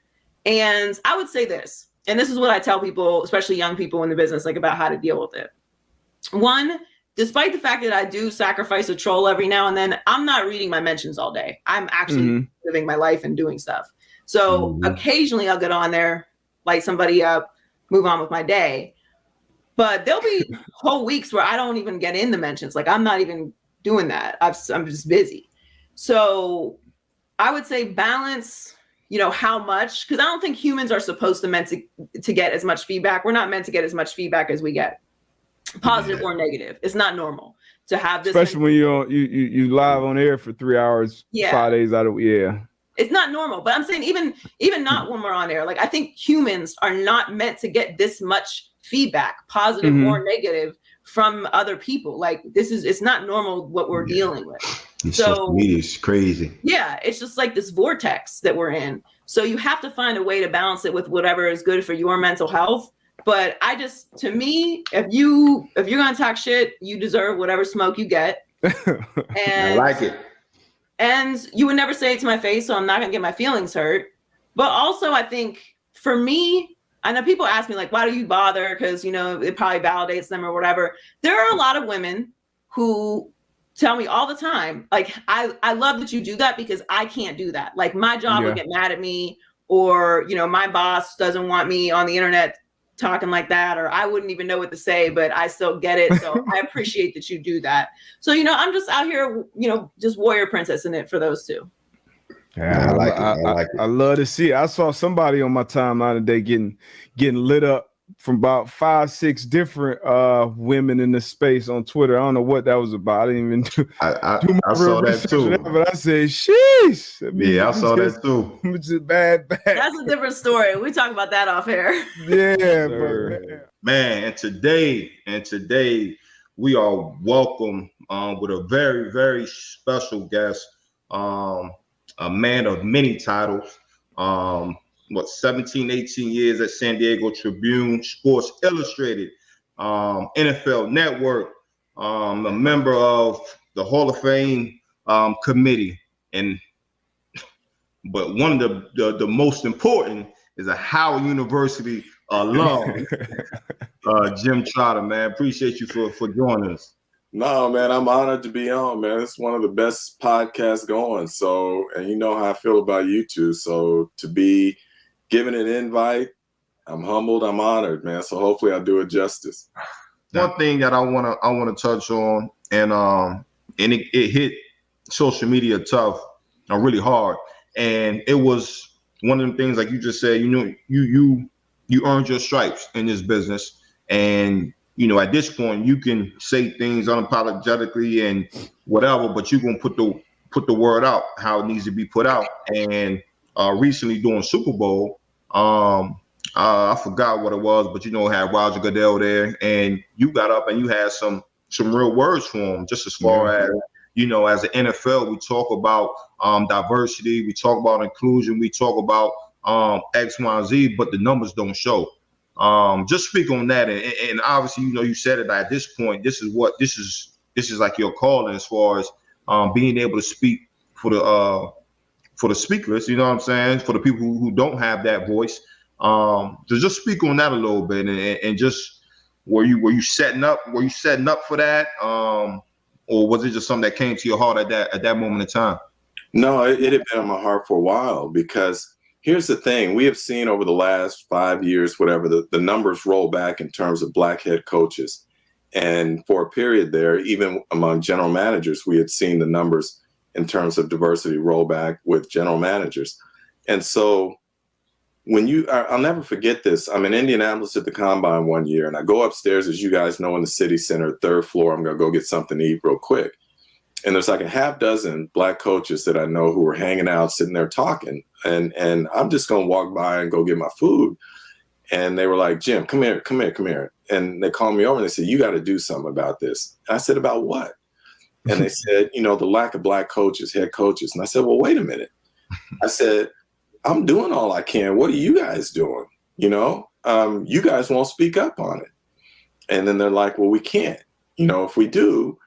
And I would say this, and this is what I tell people, especially young people in the business, like, about how to deal with it. One, despite the fact that I do sacrifice a troll every now and then, I'm not reading my mentions all day. I'm actually living my life and doing stuff. So occasionally I'll get on there, light somebody up, move on with my day. But there'll be whole weeks where I don't even get in the mentions. Like, I'm not even doing that. I'm just busy. So I would say balance, how much, because I don't think humans are supposed to get as much feedback. We're not meant to get as much feedback as we get. Positive or negative. It's not normal to have this. Especially when you live on air for 3 hours, 5 days out of It's not normal. But I'm saying even not when we're on air. Like, I think humans are not meant to get this much feedback, positive or negative, from other people. Like, it's not normal what we're dealing with. So it's crazy. Yeah, it's just like this vortex that we're in. So you have to find a way to balance it with whatever is good for your mental health. But to me, if you're gonna talk shit, you deserve whatever smoke you get. And I like it. And you would never say it to my face, so I'm not gonna get my feelings hurt. But also, I think for me, I know people ask me, like, why do you bother? Because, it probably validates them or whatever. There are a lot of women who tell me all the time, like, I love that you do that because I can't do that. Like, my job would get mad at me, or, my boss doesn't want me on the internet talking like that, or I wouldn't even know what to say, but I still get it. So I appreciate that you do that. So, I'm just out here, just warrior princess in it for those two. Yeah, I like it. I love to see it. I saw somebody on my timeline today getting lit up from about 5-6 different women in the space on Twitter. I don't know what that was about. I didn't even do my I saw that too. That, but I said, sheesh. I saw that too. It's just bad. That's a different story. We talk about that off air. Yeah, man. And today we are welcome with a very, very special guest, a man of many titles. 17, 18 years at San Diego Tribune, Sports Illustrated, NFL Network, a member of the Hall of Fame committee. But one of the most important is a Howard University alum, Jim Trotter, man. Appreciate you for joining us. No, man, I'm honored to be on, man. It's one of the best podcasts going. So, and you know how I feel about you two. So to be given an invite, I'm humbled, I'm honored, man. So hopefully I'll do it justice. One thing that I wanna touch on, and it hit social media tough, really hard. And it was one of the things, like you just said, you earned your stripes in this business. And at this point, you can say things unapologetically and whatever, but you're gonna put the word out how it needs to be put out. And recently during Super Bowl, I forgot what it was, but had Roger Goodell there, and you got up and you had some real words for him, just as far as as the NFL, we talk about diversity, we talk about inclusion, we talk about X, Y, and Z, but the numbers don't show. Just speak on that, and obviously, you said it. At this point, this is like your calling as far as being able to speak for the speakers. You know what I'm saying? For the people who don't have that voice. So just speak on that a little bit, and just were you setting up for that, or was it just something that came to your heart at that moment in time? No, it had been on my heart for a while, because here's the thing. We have seen over the last 5 years, whatever, the numbers roll back in terms of black head coaches. And for a period there, even among general managers, we had seen the numbers in terms of diversity roll back with general managers. And so I'll never forget this. I'm in Indianapolis at the Combine one year, and I go upstairs, as you guys know, in the city center, third floor. I'm going to go get something to eat real quick. And there's like a half dozen black coaches that I know who were hanging out, sitting there talking. And I'm just going to walk by and go get my food. And they were like, Jim, come here. And they called me over and they said, you got to do something about this. And I said, about what? And they said, the lack of black coaches, head coaches. And I said, well, wait a minute. I said, I'm doing all I can. What are you guys doing? You guys won't speak up on it. And then they're like, well, we can't. If we do,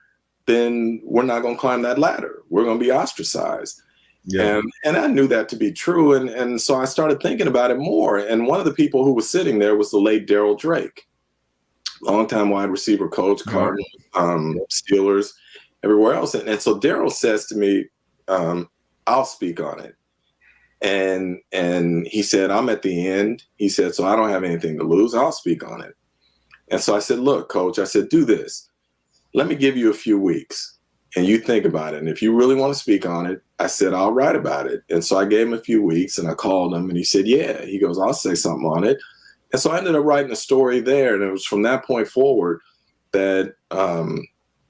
then we're not going to climb that ladder. We're going to be ostracized. Yeah. And I knew that to be true. And so I started thinking about it more. And one of the people who was sitting there was the late Daryl Drake, longtime wide receiver coach, Cardinals, Steelers, everywhere else. And so Daryl says to me, I'll speak on it. And he said, I'm at the end. He said, so I don't have anything to lose. I'll speak on it. And so I said, look, coach, I said, do this. Let me give you a few weeks and you think about it. And if you really want to speak on it, I said, I'll write about it. And so I gave him a few weeks and I called him and he said, yeah. He goes, I'll say something on it. And so I ended up writing a story there. And it was from that point forward that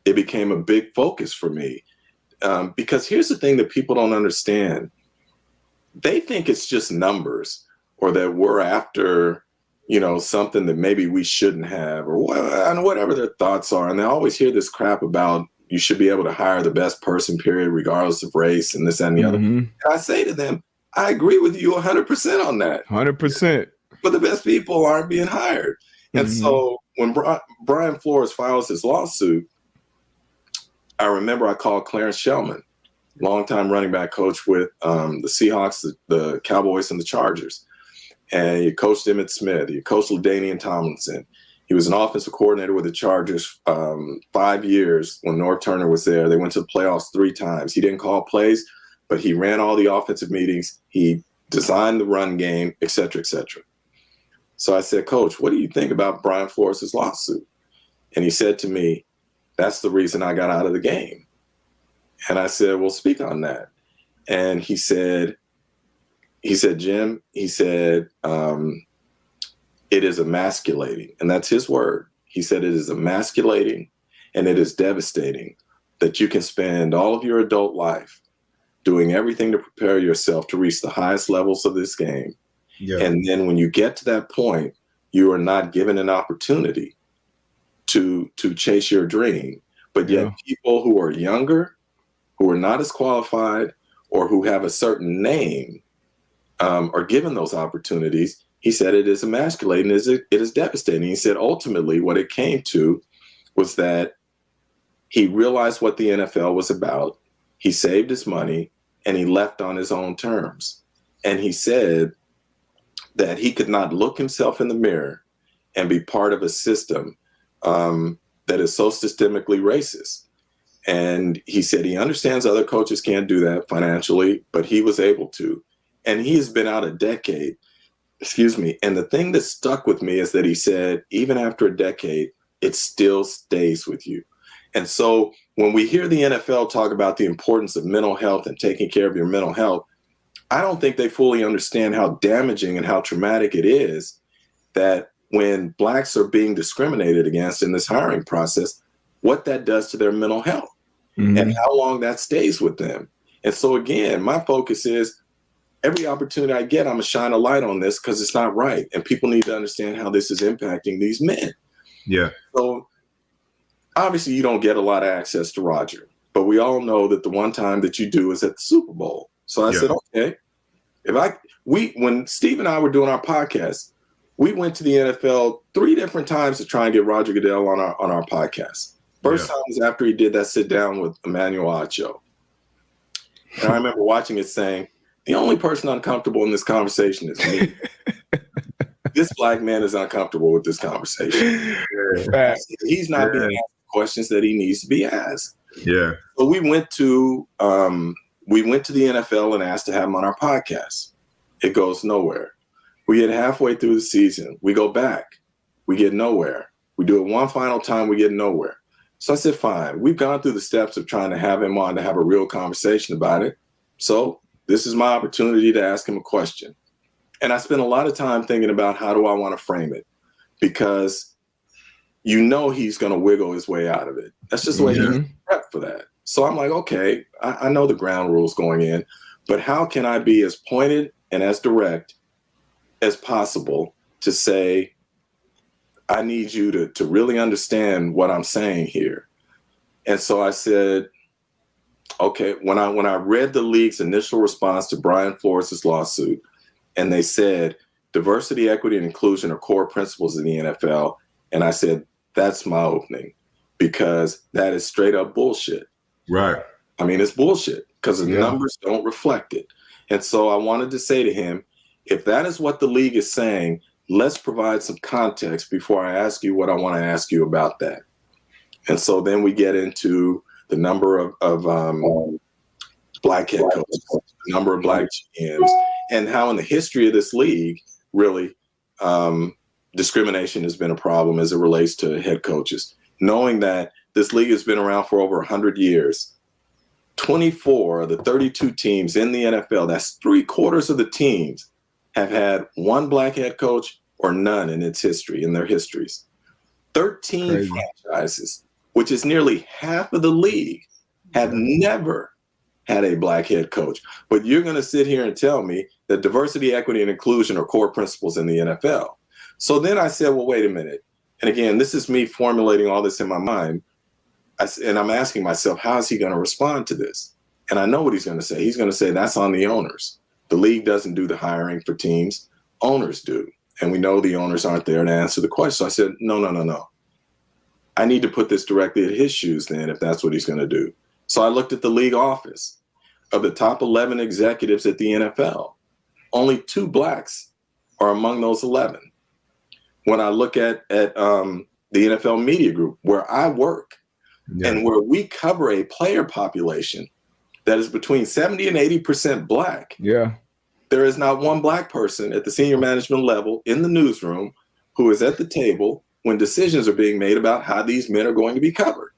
it became a big focus for me. Because here's the thing that people don't understand. They think it's just numbers, or that we're after, something that maybe we shouldn't have, or whatever their thoughts are. And they always hear this crap about you should be able to hire the best person, period, regardless of race and this and the other. And I say to them, I agree with you 100% on that. 100%. But the best people aren't being hired. And so when Brian Flores files his lawsuit, I remember I called Clarence Shellman, longtime running back coach with the Seahawks, the Cowboys, and the Chargers. And he coached Emmitt Smith. He coached LaDainian Tomlinson. He was an offensive coordinator with the Chargers 5 years when Norv Turner was there. They went to the playoffs 3 times. He didn't call plays, but he ran all the offensive meetings. He designed the run game, et cetera, et cetera. So I said, Coach, what do you think about Brian Flores' lawsuit? And he said to me, that's the reason I got out of the game. And I said, well, speak on that. And he said, Jim, he said, it is emasculating. And that's his word. He said it is emasculating and it is devastating that you can spend all of your adult life doing everything to prepare yourself to reach the highest levels of this game. Yeah. And then when you get to that point, you are not given an opportunity to chase your dream. But yet people who are younger, who are not as qualified, or who have a certain name are given those opportunities. He said it is emasculating, it is devastating. He said ultimately what it came to was that he realized what the NFL was about. He saved his money and he left on his own terms. And he said that he could not look himself in the mirror and be part of a system that is so systemically racist. And he said he understands other coaches can't do that financially, but he was able to. And he has been out a decade, And the thing that stuck with me is that he said, even after a decade, it still stays with you. And so when we hear the NFL talk about the importance of mental health and taking care of your mental health, I don't think they fully understand how damaging and how traumatic it is that when Blacks are being discriminated against in this hiring process, what that does to their mental health and how long that stays with them. And so again, my focus is every opportunity I get, I'm gonna shine a light on this because it's not right. And people need to understand how this is impacting these men. Yeah. So obviously you don't get a lot of access to Roger, but we all know that the one time that you do is at the Super Bowl. So I said, okay, when Steve and I were doing our podcast, we went to the NFL 3 different times to try and get Roger Goodell on our podcast. First time was after he did that sit down with Emmanuel Acho. And I remember watching it saying, the only person uncomfortable in this conversation is me. This black man is uncomfortable with this conversation. He's not being asked questions that he needs to be asked. Yeah. So we went to the NFL and asked to have him on our podcast. It goes nowhere. We get halfway through the season. We go back. We get nowhere. We do it one final time. We get nowhere. So I said, fine. We've gone through the steps of trying to have him on to have a real conversation about it. So this is my opportunity to ask him a question. And I spent a lot of time thinking about how do I want to frame it, because he's going to wiggle his way out of it. That's just the way he's prepped for that. So I'm like, okay, I know the ground rules going in, but how can I be as pointed and as direct as possible to say, I need you to really understand what I'm saying here. And so I said, okay, when I read the league's initial response to Brian Flores' lawsuit, and they said diversity, equity, and inclusion are core principles in the NFL, and I said, that's my opening, because that is straight up bullshit. Right. I mean, it's bullshit because the numbers don't reflect it. And so I wanted to say to him, if that is what the league is saying, let's provide some context before I ask you what I want to ask you about that. And so then we get into the number of black head coaches, the number of black GMs, and how in the history of this league, really, discrimination has been a problem as it relates to head coaches. Knowing that this league has been around for over 100 years, 24 of the 32 teams in the NFL, that's 3/4 of the teams, have had one black head coach or none in its history, in their histories. 13 franchises, which is nearly half of the league, have never had a black head coach. But you're going to sit here and tell me that diversity, equity, and inclusion are core principles in the NFL. So then I said, well, wait a minute. And again, this is me formulating all this in my mind. And I'm asking myself, how is he going to respond to this? And I know what he's going to say. He's going to say that's on the owners. The league doesn't do the hiring for teams. Owners do. And we know the owners aren't there to answer the question. So I said, no. I need to put this directly at his shoes then, if that's what he's going to do. So I looked at the league office. Of the top 11 executives at the NFL, only 2 blacks are among those 11. When I look at the NFL media group where I work and where we cover a player population that is between 70 and 80% black, there is not one black person at the senior management level in the newsroom who is at the table when decisions are being made about how these men are going to be covered.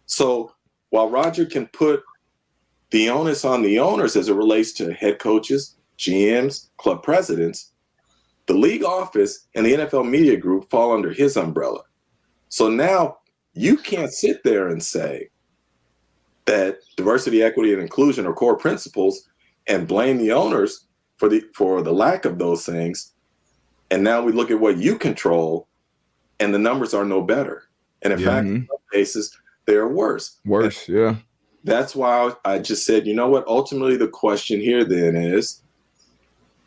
So while Roger can put the onus on the owners as it relates to head coaches, GMs, club presidents, the league office and the NFL media group fall under his umbrella. So now you can't sit there and say that diversity, equity, and inclusion are core principles and blame the owners for the lack of those things. And now we look at what you control and the numbers are no better. And in fact, in some cases, they're worse. Worse, yeah. That's why I just said, you know what? Ultimately, the question here then is,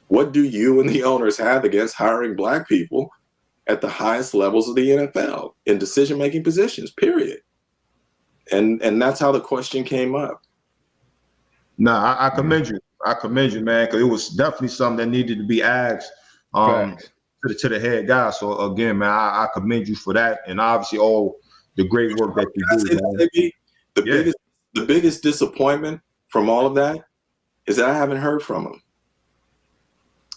what do you and the owners have against hiring Black people at the highest levels of the NFL in decision-making positions, period? And that's how the question came up. No, I commend you. I commend you, man, because it was definitely something that needed to be asked to the head guy. So again, man, I commend you for that, and obviously all the great work that you do. The biggest disappointment from all of that is that I haven't heard from him.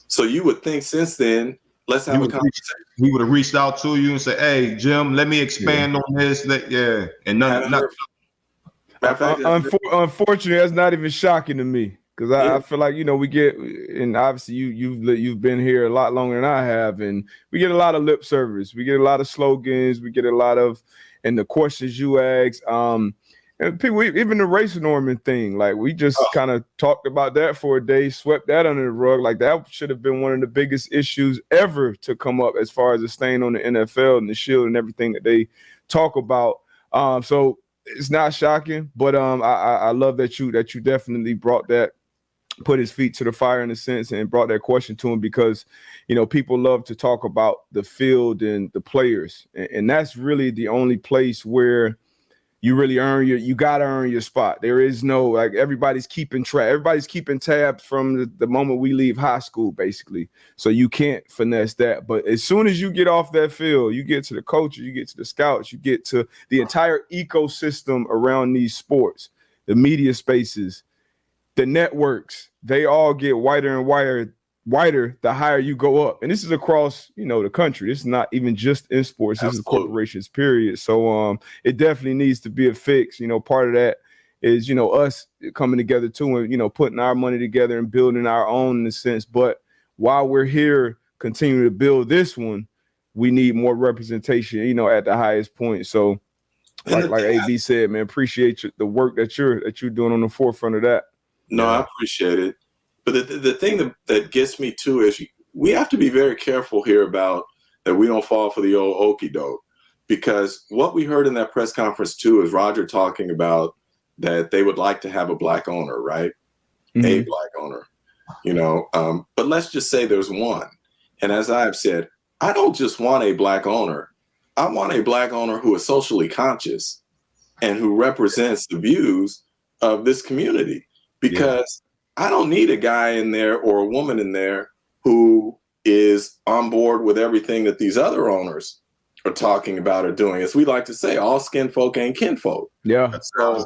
So you would think since then, let's have a conversation. We would have reached out to you and said, "Hey, Jim, let me expand on this." And nothing. Unfortunately, that's not even shocking to me, because I feel like, we get, and obviously you've been here a lot longer than I have, and we get a lot of lip service, we get a lot of slogans, we get a lot of, and the questions you ask, and people, even the race norming thing, like we just kind of talked about that for a day, swept that under the rug. Like that should have been one of the biggest issues ever to come up as far as the stain on the NFL and the shield and everything that they talk about. So it's not shocking, but I love that you definitely brought that, put his feet to the fire in a sense, and brought that question to him, because people love to talk about the field and the players, and that's really the only place where you really you gotta earn your spot. There is no, like, everybody's keeping track, everybody's keeping tabs from the moment we leave high school, basically. So you can't finesse that. But as soon as you get off that field, you get to the coaches, you get to the scouts, you get to the entire ecosystem around these sports, the media spaces, the networks, they all get whiter and whiter the higher you go up. And this is across, the country. This is not even just in sports. This is corporations, period. So it definitely needs to be a fix. Part of that is, us coming together too, and, putting our money together and building our own in a sense. But while we're here continuing to build this one, we need more representation, at the highest point. So like AB said, man, appreciate the work that you're doing on the forefront of that. No, I appreciate it. But the thing that gets me too is we have to be very careful here about that we don't fall for the old okie doke, because what we heard in that press conference too is Roger talking about that they would like to have a Black owner, right? Mm-hmm. A Black owner, but let's just say there's one. And as I've said, I don't just want a Black owner. I want a Black owner who is socially conscious and who represents the views of this community, because I don't need a guy in there or a woman in there who is on board with everything that these other owners are talking about or doing. As we like to say, all skin folk ain't kinfolk. Yeah. So,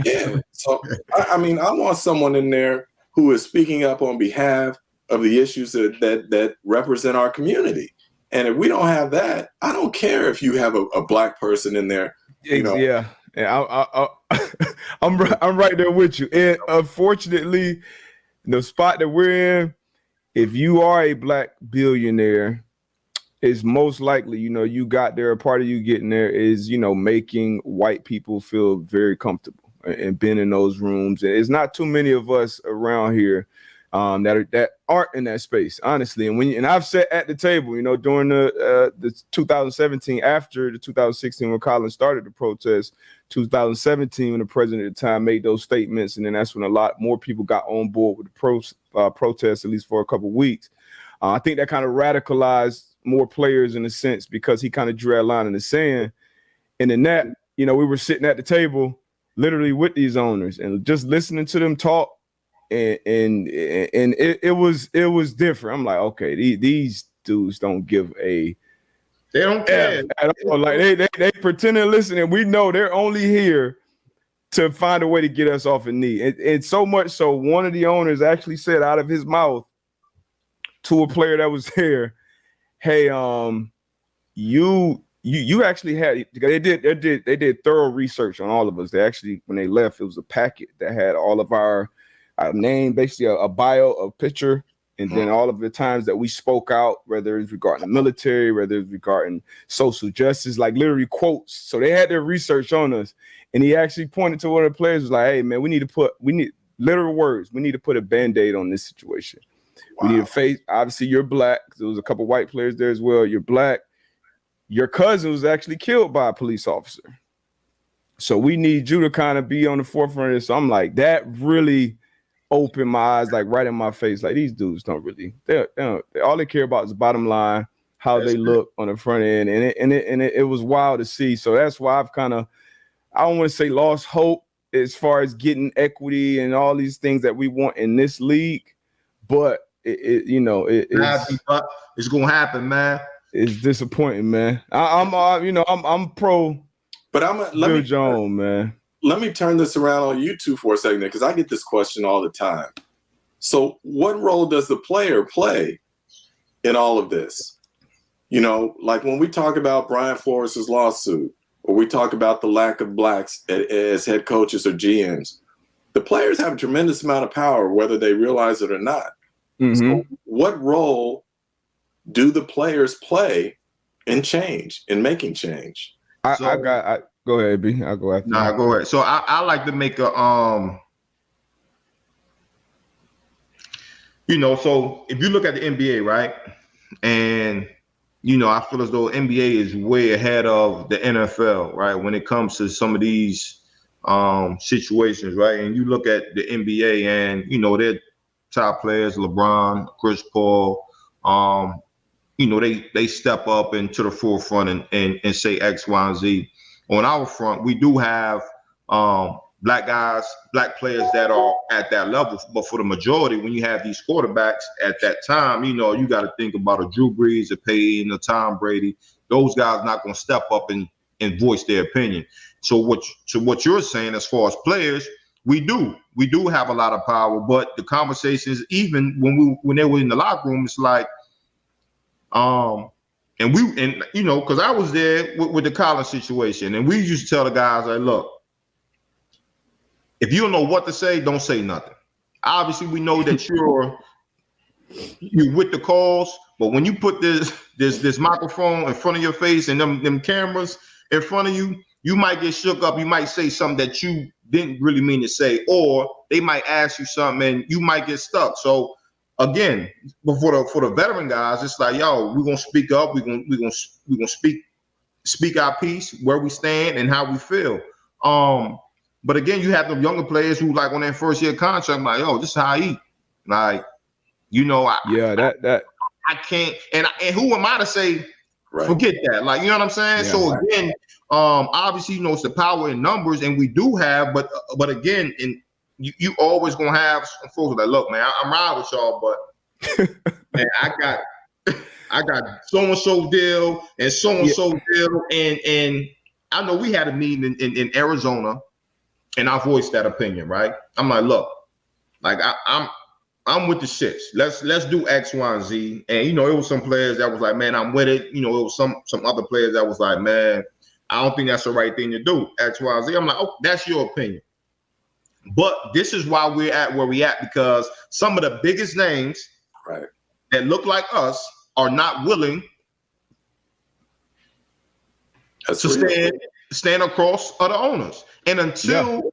yeah. So, I want someone in there who is speaking up on behalf of the issues that represent our community. And if we don't have that, I don't care if you have a Black person in there. Yeah. I'm right there with you. And unfortunately, the spot that we're in, if you are a Black billionaire, it's most likely, you got there, a part of you getting there is, making white people feel very comfortable and being in those rooms. And it's not too many of us around here that aren't in that space, honestly. And I've sat at the table, during the 2017, after the 2016 when Colin started the protest, 2017 when the president at the time made those statements, and then that's when a lot more people got on board with the protest, at least for a couple of weeks. I think that kind of radicalized more players in a sense, because he kind of drew a line in the sand. And in that, we were sitting at the table literally with these owners and just listening to them talk. And it was different. I'm like, okay, these dudes don't give a, they don't care at all. Like they pretend to listen, and we know they're only here to find a way to get us off a knee. And so much so, one of the owners actually said out of his mouth to a player that was there, "Hey, you actually had," they did thorough research on all of us. They actually, when they left, it was a packet that had all of our name, basically a bio, a picture, And then all of the times that we spoke out, whether it's regarding the military, whether it's regarding social justice, like literally quotes. So they had their research on us. And he actually pointed to one of the players, was like, hey, man, we need literal words. We need to put a Band-Aid on this situation. Wow. We need to face, obviously you're black. There was a couple white players there as well. You're black. Your cousin was actually killed by a police officer. So we need you to kind of be on the forefront of this. So I'm like, that really opened my eyes, like right in my face. Like these dudes don't really, they all they care about is the bottom line, how they look on the front end. And it was wild to see. So that's why I've kind of, I don't want to say lost hope as far as getting equity and all these things that we want in this league. But it's going to happen, man. It's disappointing, man. I'm pro. But Bill Jones, man. Let me turn this around on you two for a second, because I get this question all the time. So what role does the player play in all of this? You know, like when we talk about Brian Flores' lawsuit, or we talk about the lack of blacks as head coaches or GMs, the players have a tremendous amount of power, whether they realize it or not. Mm-hmm. So what role do the players play in making change? Go ahead, B. I'll go after. Nah, go ahead. So I like to make a so if you look at the NBA, right, and I feel as though NBA is way ahead of the NFL, right, when it comes to some of these situations, right? And you look at the NBA, and their top players, LeBron, Chris Paul, they step up into the forefront and say X, Y, and Z. On our front, we do have black players that are at that level. But for the majority, when you have these quarterbacks at that time, you got to think about a Drew Brees, a Peyton, a Tom Brady. Those guys not going to step up and voice their opinion. So what you're saying as far as players, we do have a lot of power. But the conversations, even when they were in the locker room, it's like, because I was there with the college situation, and we used to tell the guys, like, look, if you don't know what to say, don't say nothing. Obviously, we know that you're with the cause, but when you put this microphone in front of your face and them cameras in front of you, you might get shook up. You might say something that you didn't really mean to say, or they might ask you something and you might get stuck. So again, but for the veteran guys, it's like, yo, we're gonna speak up. We're gonna speak our piece, where we stand and how we feel. But again, you have the younger players who, like, on their first year contract, like, yo, this is how I eat. Like, I can't. And who am I to say, right, forget that? Like, you know what I'm saying? Yeah, so again, obviously, it's the power in numbers, and we do have, but again, you always gonna have some folks that, look, man, I'm riding with y'all, but man, I got so-and-so deal and so-and-so deal. And I know we had a meeting in Arizona, and I voiced that opinion, right? I'm like, look, like I'm with the shits. Let's do X, Y, and Z. And it was some players that was like, man, I'm with it. It was some other players that was like, man, I don't think that's the right thing to do. X, Y, and Z. I'm like, oh, that's your opinion. But this is why we're at where we at, because some of the biggest names, right, that look like us are not willing to stand across other owners. And until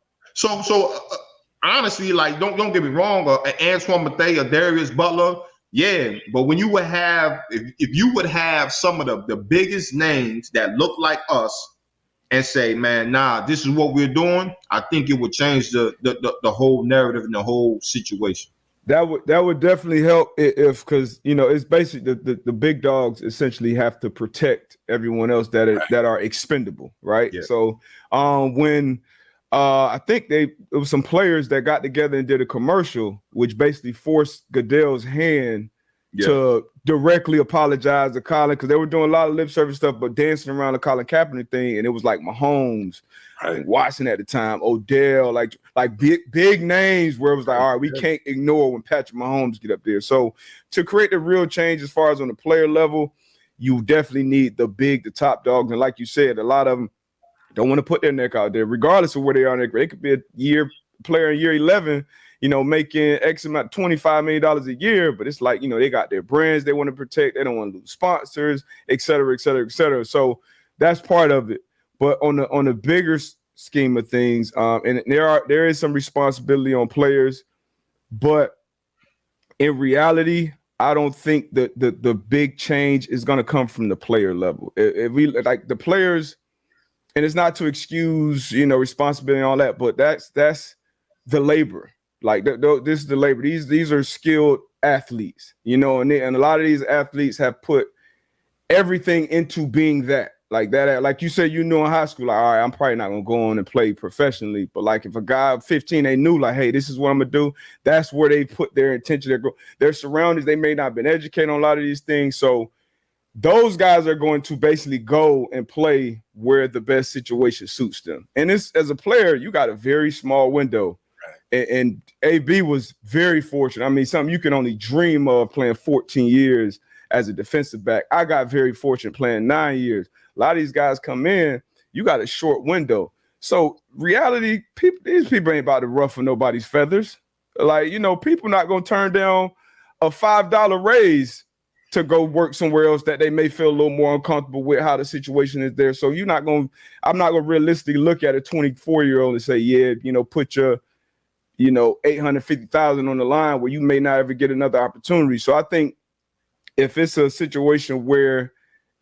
honestly, like, don't get me wrong, Antoine Bethea, Darius Butler, yeah. But when you would have, if you would have some of the biggest names that look like us and say, man, nah, this is what we're doing, I think it would change the whole narrative and the whole situation. That would definitely help if because it's basically the big dogs essentially have to protect everyone else that are expendable, right? Yeah. So when I think it was some players that got together and did a commercial, which basically forced Goodell's hand to directly apologize to Colin, because they were doing a lot of lip service stuff, but dancing around the Colin Kaepernick thing, and it was like Mahomes, and Watson at the time, Odell, like big names where it was like, all right, we can't ignore when Patrick Mahomes get up there. So to create the real change as far as on the player level, you definitely need the top dogs, and like you said, a lot of them don't want to put their neck out there, regardless of where they are in their grade. It could be a player in year 11, making X amount, $25 million a year, but it's like, they got their brands they want to protect. They don't want to lose sponsors, et cetera, et cetera, et cetera. So that's part of it. But on the bigger scheme of things, and there is some responsibility on players, but in reality, I don't think that the big change is going to come from the player level. If we like the players, and it's not to excuse, responsibility and all that, but that's the labor. Like this is the labor. These are skilled athletes, and a lot of these athletes have put everything into being that. Like that, like you said, in high school, like, all right, I'm probably not gonna go on and play professionally. But like if a guy 15, they knew like, hey, this is what I'm gonna do. That's where they put their intention, their surroundings. They may not have been educated on a lot of these things. So those guys are going to basically go and play where the best situation suits them. And as a player, you got a very small window. Right. And AB was very fortunate. I mean, something you can only dream of playing 14 years as a defensive back. I got very fortunate playing 9 years. A lot of these guys come in, you got a short window. So reality, these people ain't about to ruffle nobody's feathers. Like, people not going to turn down a $5 raise to go work somewhere else that they may feel a little more uncomfortable with how the situation is there. So I'm not going to realistically look at a 24-year-old and say, yeah, put your, $850,000 on the line where you may not ever get another opportunity. So I think if it's a situation where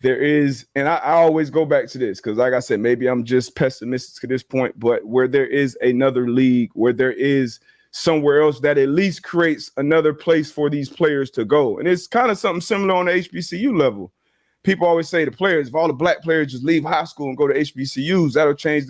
there is, and I always go back to this because, like I said, maybe I'm just pessimistic at this point, but where there is another league, where there is somewhere else that at least creates another place for these players to go. And it's kind of something similar on the HBCU level. People always say the players, if all the black players just leave high school and go to HBCUs, that'll change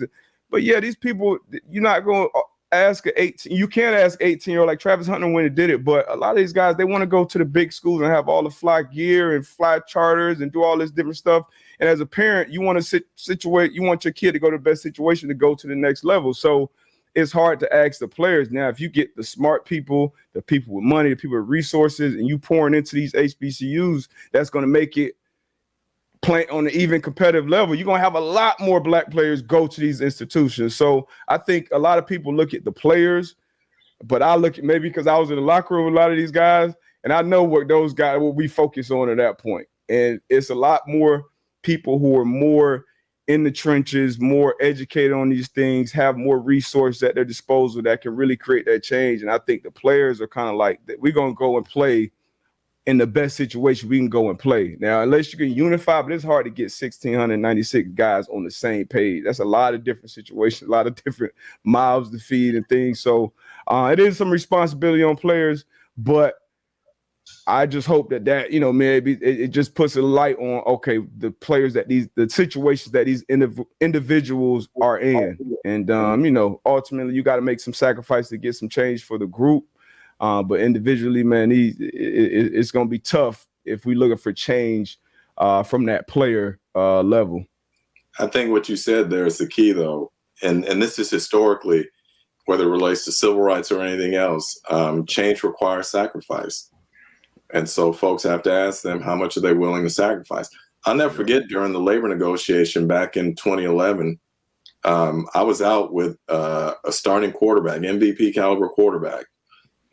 but yeah, these people, you're not going to ask you can't ask 18-year-old like Travis Hunter when he did it, but a lot of these guys, they want to go to the big schools and have all the fly gear and fly charters and do all this different stuff. And as a parent, you want to you want your kid to go to the best situation to go to the next level. So it's hard to ask the players. Now, if you get the smart people, the people with money, the people with resources, and you pouring into these HBCUs, that's going to make it play on an even competitive level. You're going to have a lot more black players go to these institutions. So I think a lot of people look at the players, but I look at maybe because I was in the locker room with a lot of these guys, and I know what those guys will be focused on at that point. And it's a lot more people who are more in the trenches, more educated on these things, have more resources at their disposal that can really create that change. And I think the players are kind of like, we're going to go and play in the best situation we can go and play. Now, unless you can unify, but it's hard to get 1,696 guys on the same page. That's a lot of different situations, a lot of different mouths to feed and things. So it is some responsibility on players, but I just hope that maybe it just puts a light on, okay, the players the situations that these individuals are in. And, ultimately you got to make some sacrifice to get some change for the group. But individually, man, it's going to be tough if we're looking for change from that player level. I think what you said there is the key, though. And this is historically, whether it relates to civil rights or anything else, change requires sacrifice. And so folks have to ask them, how much are they willing to sacrifice? I'll never forget during the labor negotiation back in 2011, I was out with a starting quarterback, MVP caliber quarterback,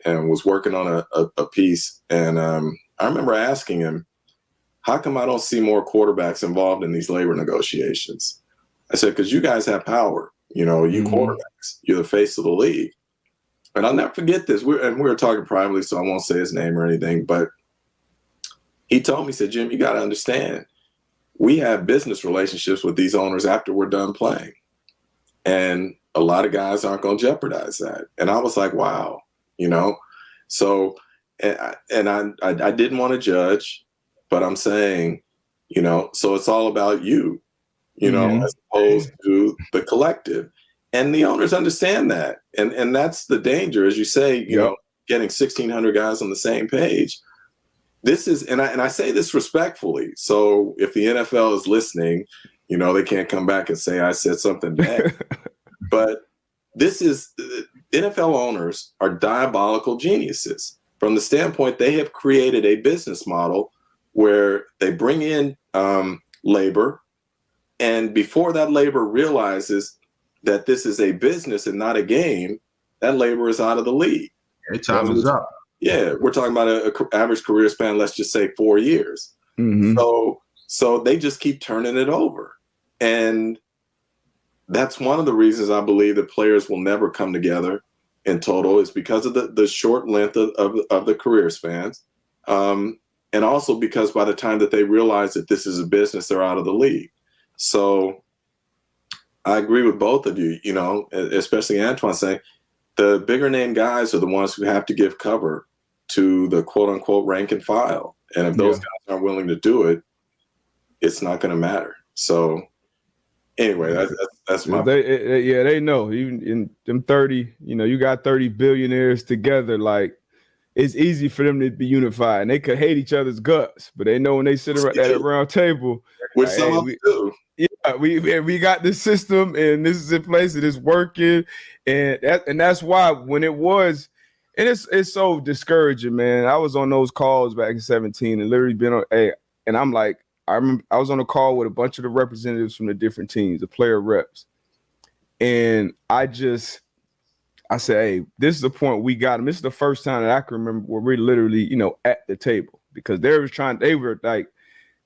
and was working on a piece. And I remember asking him, how come I don't see more quarterbacks involved in these labor negotiations? I said, because you guys have power. You quarterbacks, you're the face of the league. And I'll never forget this. We were talking privately, so I won't say his name or anything. But he told me, he said, Jim, you got to understand, we have business relationships with these owners after we're done playing. And a lot of guys aren't going to jeopardize that. And I was like, wow, So, and I didn't want to judge, but I'm saying, so it's all about you, as opposed to the collective. And the owners understand that. And that's the danger, as you say, getting 1,600 guys on the same page. This is, and I say this respectfully. So if the NFL is listening, they can't come back and say I said something bad. But this is, NFL owners are diabolical geniuses from the standpoint they have created a business model where they bring in labor, and before that labor realizes that this is a business and not a game, that labor is out of the league. Their time is up. Yeah, we're talking about an average career span, let's just say 4 years. Mm-hmm. So they just keep turning it over. And that's one of the reasons I believe that players will never come together in total, is because of the short length of the career spans. And also because by the time that they realize that this is a business, they're out of the league. So I agree with both of you, you know, especially Antoine saying the bigger name guys are the ones who have to give cover to the quote unquote rank and file. And if those guys aren't willing to do it, it's not going to matter. So anyway, that's my. They know. Even in them 30, you know, you got 30 billionaires together. Like, it's easy for them to be unified, and they could hate each other's guts, but they know when they sit around at a round table, which some of them do. Yeah, we got this system, and this is in place, and it's working, and that's why when it was, and it's so discouraging, man. I was on those calls back in 2017, and literally been on and I'm like, I remember I was on a call with a bunch of the representatives from the different teams, the player reps, and I said, hey, this is the point we got them. This is the first time that I can remember where we're literally, you know, at the table, because they were like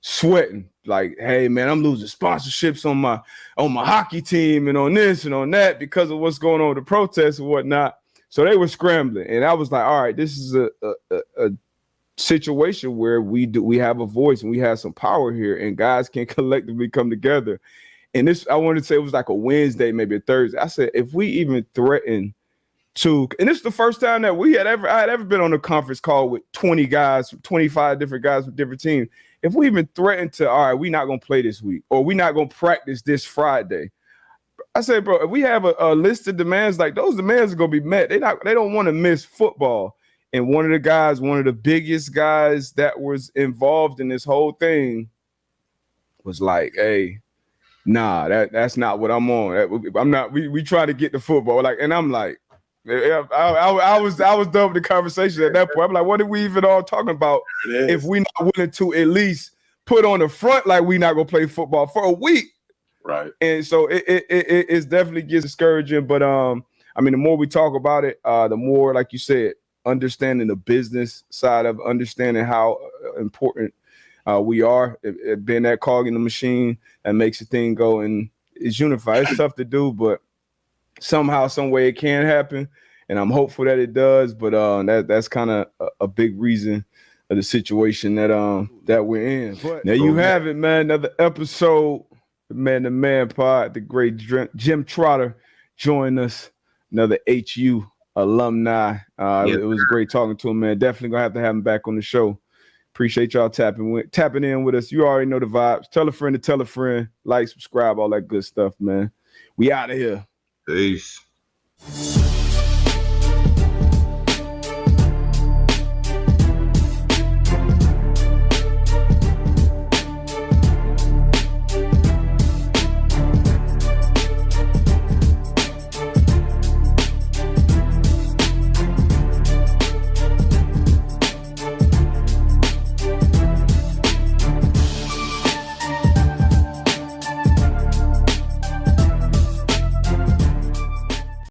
sweating, like, hey man, I'm losing sponsorships on my hockey team and on this and on that because of what's going on with the protests and whatnot. So they were scrambling, and I was like, all right, this is a situation where we have a voice and we have some power here, and guys can collectively come together. And this, I wanted to say, it was like a Wednesday, maybe a Thursday. I said, if we even threaten to, and this is the first time that I had ever been on a conference call with 20 guys, 25 different guys from different teams. If we even threaten to, all right, we're not going to play this week, or we're not going to practice this Friday. I say, bro, if we have a list of demands, like those demands are going to be met. They don't want to miss football. And one of the biggest guys that was involved in this whole thing was like, hey, nah, that's not what I'm on. I'm not, we try to get the football. Like, and I'm like, I was done with the conversation at that point. I'm like, what are we even all talking about if we're not willing to at least put on the front like we're not gonna play football for a week? Right. And so it definitely gets discouraging. But I mean, the more we talk about it, the more, like you said, understanding the business side of understanding how important we are, being that cog in the machine that makes the thing go, and it's unified. It's tough to do, but somehow, some way it can happen, and I'm hopeful that it does. But that's kind of a big reason of the situation that we're in. But now you have it, man. Another episode, the Man to Man Pod. The great Jim Trotter joined us, another HU alumni. It was great talking to him, man. Definitely gonna have to have him back on the show. Appreciate y'all tapping in with us. You already know the vibes. Tell a friend to tell a friend. Like, subscribe, all that good stuff, man. We out of here. Peace.